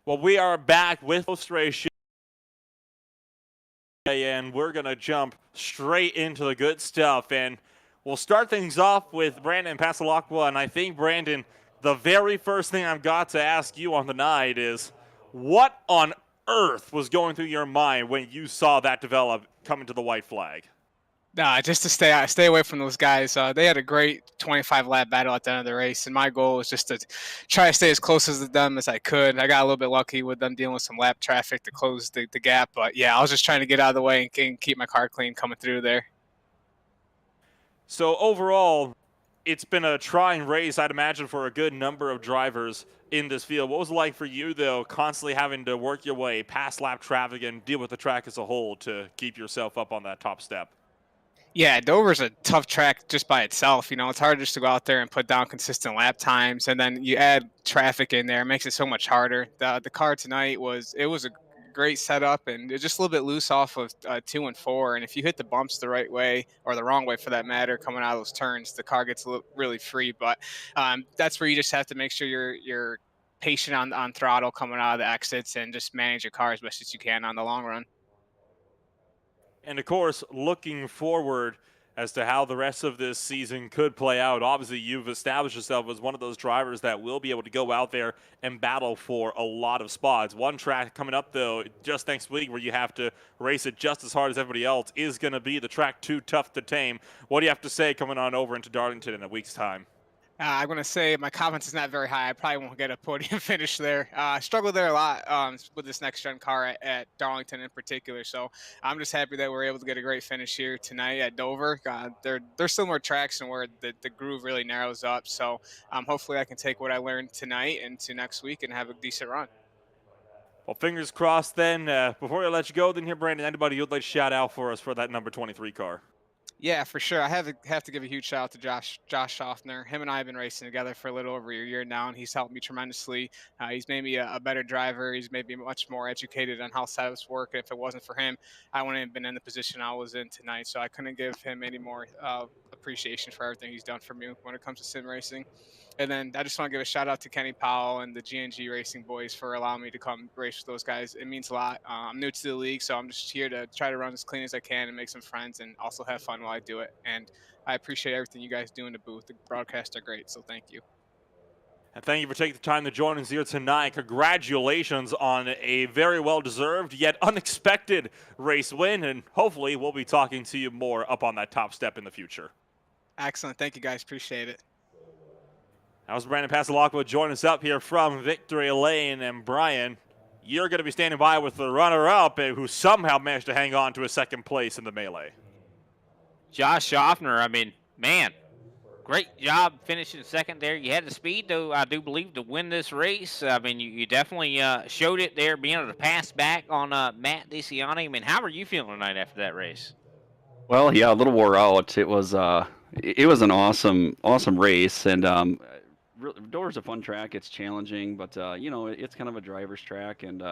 Well, we are back with illustration, and we're going to jump straight into the good stuff. And we'll start things off with Brandon Pasalacqua. And I think, Brandon, the very first thing I've got to ask you on the night is, what on earth was going through your mind when you saw that develop coming to the white flag? Nah, just to stay away from those guys. They had a great 25-lap battle at the end of the race, and my goal was just to try to stay as close as them as I could. I got a little bit lucky with them dealing with some lap traffic to close the gap, but yeah, I was just trying to get out of the way and keep my car clean coming through there. So overall, it's been a trying race, I'd imagine, for a good number of drivers in this field. What was it like for you, though, constantly having to work your way past lap traffic and deal with the track as a whole to keep yourself up on that top step? Yeah, Dover's a tough track just by itself. You know, it's hard just to go out there and put down consistent lap times, and then you add traffic in there, it makes it so much harder. The car tonight was a great setup, and it's just a little bit loose off of 2 and 4. And if you hit the bumps the right way, or the wrong way for that matter, coming out of those turns, the car gets really free. But that's where you just have to make sure you're patient on throttle coming out of the exits and just manage your car as best as you can on the long run. And of course, looking forward as to how the rest of this season could play out. Obviously, you've established yourself as one of those drivers that will be able to go out there and battle for a lot of spots. One track coming up, though, just next week, where you have to race it just as hard as everybody else, is going to be the track Too Tough to Tame. What do you have to say coming on over into Darlington in a week's time? I'm going to say my confidence is not very high. I probably won't get a podium finish there. I struggled there a lot with this next gen car at Darlington in particular. So I'm just happy that we're able to get a great finish here tonight at Dover. They're similar tracks and where the groove really narrows up. So hopefully I can take what I learned tonight into next week and have a decent run. Well, fingers crossed then. Before I let you go, then here, Brandon, anybody you'd like to shout out for us for that number 23 car? Yeah, for sure. I have to give a huge shout out to Josh Schaffner. Him and I have been racing together for a little over a year now, and he's helped me tremendously. He's made me a better driver. He's made me much more educated on how setups work. If it wasn't for him, I wouldn't have been in the position I was in tonight. So I couldn't give him any more appreciation for everything he's done for me when it comes to sim racing. And then I just want to give a shout out to Kenny Powell and the GNG Racing boys for allowing me to come race with those guys. It means a lot. I'm new to the league, so I'm just here to try to run as clean as I can and make some friends and also have fun while I do it. And I appreciate everything you guys do in the booth. The broadcasts are great, so thank you. And thank you for taking the time to join us here tonight. Congratulations on a very well-deserved yet unexpected race win, and hopefully we'll be talking to you more up on that top step in the future. Excellent. Thank you, guys. Appreciate it. That was Brandon Pasalacqua joining us up here from Victory Lane. And Brian, you're going to be standing by with the runner-up who somehow managed to hang on to a second place in the melee. Josh Schaffner, I mean, man, great job finishing second there. You had the speed, though, I do believe, to win this race. I mean, you definitely showed it there, being able to pass back on Matt DeCiani. I mean, how are you feeling tonight after that race? Well, yeah, a little wore out. It was an awesome race, and Dover's a fun track. It's challenging, but it's kind of a driver's track, and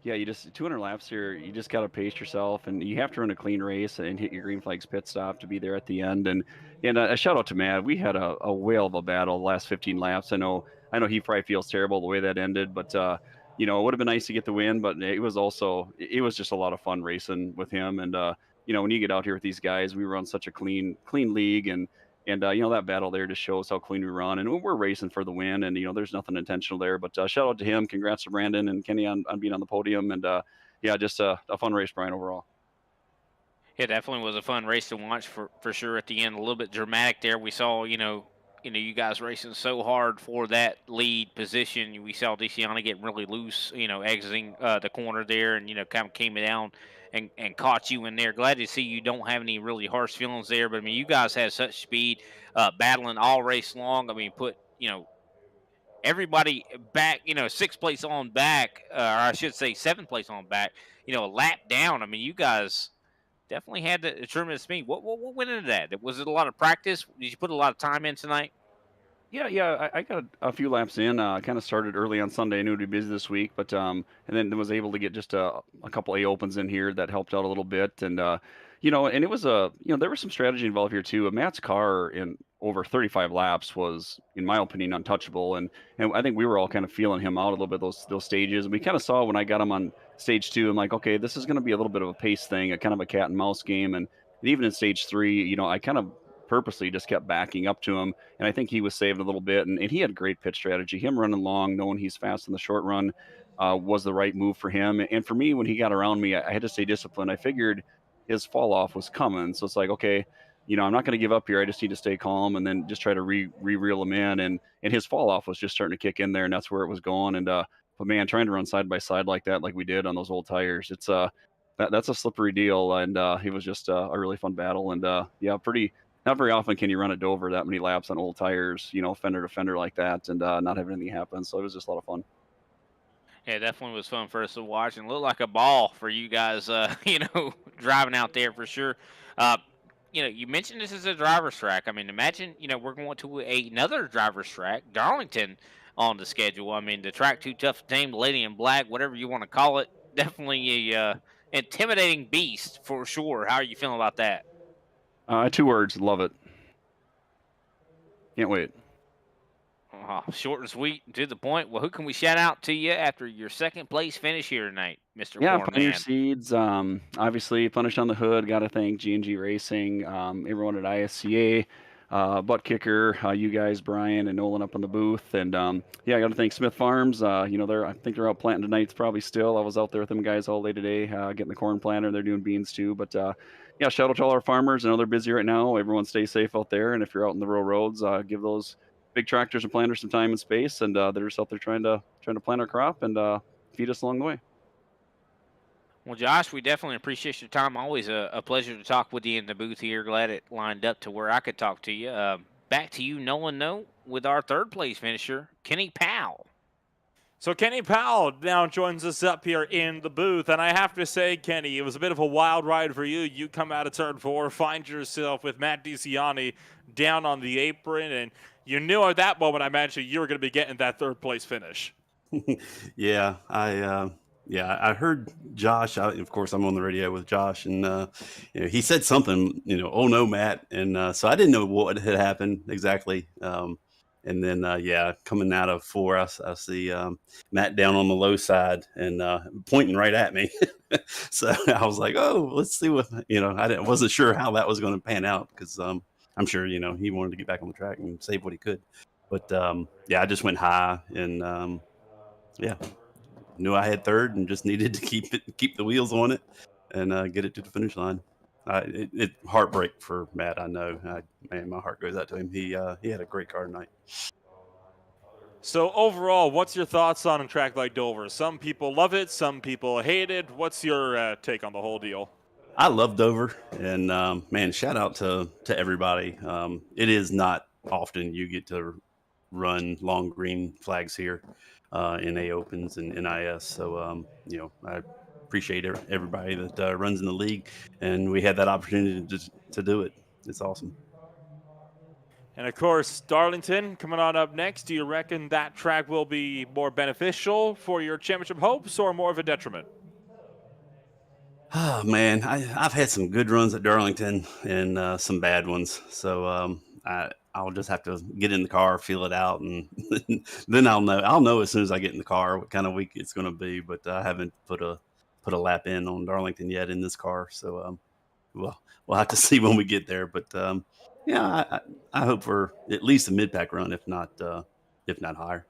yeah, you just 200 laps here. You just got to pace yourself, and you have to run a clean race and hit your green flags pit stop to be there at the end. And a shout out to Matt. We had a whale of a battle the last 15 laps. I know he probably feels terrible the way that ended, but it would have been nice to get the win. But it was just a lot of fun racing with him. And when you get out here with these guys, we run such a clean league, and that battle there just shows how clean we run, and we're racing for the win, and there's nothing intentional there. But shout out to him, congrats to Brandon and Kenny on being on the podium, and yeah, just a fun race, Brian, overall. It definitely was a fun race to watch for sure. At the end, a little bit dramatic there. We saw you guys racing so hard for that lead position. We saw DeCiani getting really loose, exiting the corner there, and kind of came down and caught you in there. Glad to see you don't have any really harsh feelings there. But I mean, you guys had such speed, battling all race long. I mean, put everybody back, 6th place on back, or I should say 7th place on back. A lap down. I mean, you guys definitely had the tremendous speed. What went into that? Was it a lot of practice? Did you put a lot of time in tonight? Yeah, I got a few laps in. Kind of started early on Sunday. I knew it'd be busy this week, but and then was able to get just a couple A opens in here that helped out a little bit. And and it was there was some strategy involved here too. Matt's car in over 35 laps was, in my opinion, untouchable, and I think we were all kind of feeling him out a little bit those stages. And we kind of saw when I got him on stage 2, I'm like, okay, this is going to be a little bit of a pace thing, a kind of a cat and mouse game. And even in stage 3, I kind of purposely just kept backing up to him, and I think he was saved a little bit, and he had great pit strategy. Him running long, knowing he's fast in the short run, was the right move for him. And for me, when he got around me, I had to stay disciplined. I figured his fall off was coming, so it's like, okay, I'm not going to give up here. I just need to stay calm and then just try to reel him in. And his fall off was just starting to kick in there, and that's where it was going. And but man, trying to run side by side like that, like we did on those old tires, it's that's a slippery deal. And it was just a really fun battle. And yeah, not very often can you run at Dover that many laps on old tires, fender to fender like that, and not have anything happen. So it was just a lot of fun. Yeah, it definitely was fun for us to watch, and looked like a ball for you guys, driving out there for sure. You mentioned this is a driver's track. I mean, imagine, we're going to another driver's track, Darlington, on the schedule. I mean, the track Too Tough to Tame, the Lady in Black, whatever you want to call it, definitely a intimidating beast for sure. How are you feeling about that? 2 words, love it. Can't wait. Short and sweet, and to the point. Well, who can we shout out to you after your second place finish here tonight, Mr. Yeah, Pioneer Cornman? Seeds, obviously Punish on the Hood, got to thank G&G Racing, everyone at ISCA, ButtKicker, you guys, Brian and Nolan up in the booth, and yeah, I got to thank Smith Farms. I think they're out planting tonight probably still. I was out there with them guys all day today, getting the corn planter. They're doing beans too, but yeah, shout out to all our farmers. I know they're busy right now. Everyone stay safe out there, and if you're out in the rural roads, give those big tractors and planters some time and space, and they're just out there trying to plant our crop and feed us along the way. Well, Josh, we definitely appreciate your time. Always a pleasure to talk with you in the booth here. Glad it lined up to where I could talk to you. Back to you, Nolan Note, with our third place finisher, Kenny Powell. So Kenny Powell now joins us up here in the booth, and I have to say, Kenny, it was a bit of a wild ride for you. You come out of turn 4, find yourself with Matt DeCiani down on the apron, and you knew at that moment, I imagine, you were going to be getting that third place finish. Yeah, I heard Josh. Of course, I'm on the radio with Josh, and he said something. Oh no, Matt, and so I didn't know what had happened exactly. And then coming out of 4, I see Matt down on the low side and pointing right at me. So I was like, oh, let's see what I wasn't sure how that was going to pan out because I'm sure he wanted to get back on the track and save what he could. But I just went high and knew I had third and just needed to keep the wheels on it and get it to the finish line. It heartbreak for Matt. I know, man, my heart goes out to him. He had a great car tonight. So overall, what's your thoughts on a track like Dover? Some people love it, some people hate it. What's your take on the whole deal? I love Dover, and man, shout out to everybody. It is not often you get to run long green flags here in A Opens and NIS. So I appreciate everybody that runs in the league, and we had that opportunity to do it. It's awesome. And of course, Darlington coming on up next. Do you reckon that track will be more beneficial for your championship hopes or more of a detriment? Oh man, I've had some good runs at Darlington and some bad ones. So I'll just have to get in the car, feel it out, and then I'll know. I'll know as soon as I get in the car what kind of week it's going to be. But I haven't put a lap in on Darlington yet in this car, so we'll have to see when we get there. But I hope for at least a mid-pack run, if not higher.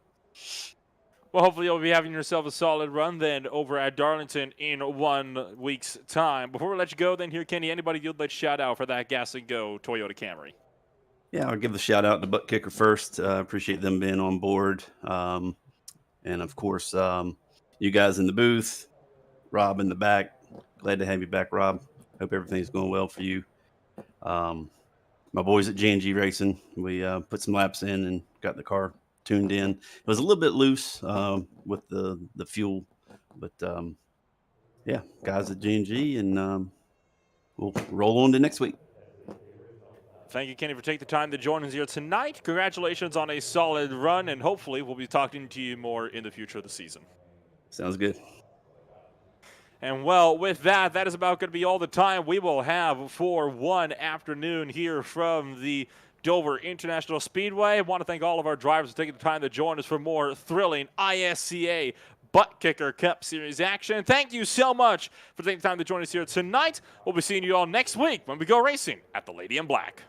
Well, hopefully you'll be having yourself a solid run then over at Darlington in 1 week's time. Before we let you go, then here, Kenny, anybody you'd like to shout out for that Gas and Go Toyota Camry? Yeah, I'll give the shout out to ButtKicker first. Appreciate them being on board. And of course, you guys in the booth, Rob in the back. Glad to have you back, Rob. Hope everything's going well for you. My boys at G&G Racing, we put some laps in and got the car tuned in. It was a little bit loose with the fuel, but guys at G&G, and we'll roll on to next week. Thank you, Kenny, for taking the time to join us here tonight. Congratulations on a solid run, and hopefully we'll be talking to you more in the future of the season. Sounds good. And well, with that is about going to be all the time we will have for one afternoon here from the Dover International Speedway. I want to thank all of our drivers for taking the time to join us for more thrilling ISCA ButtKicker Cup Series action. Thank you so much for taking the time to join us here tonight. We'll be seeing you all next week when we go racing at the Lady in Black.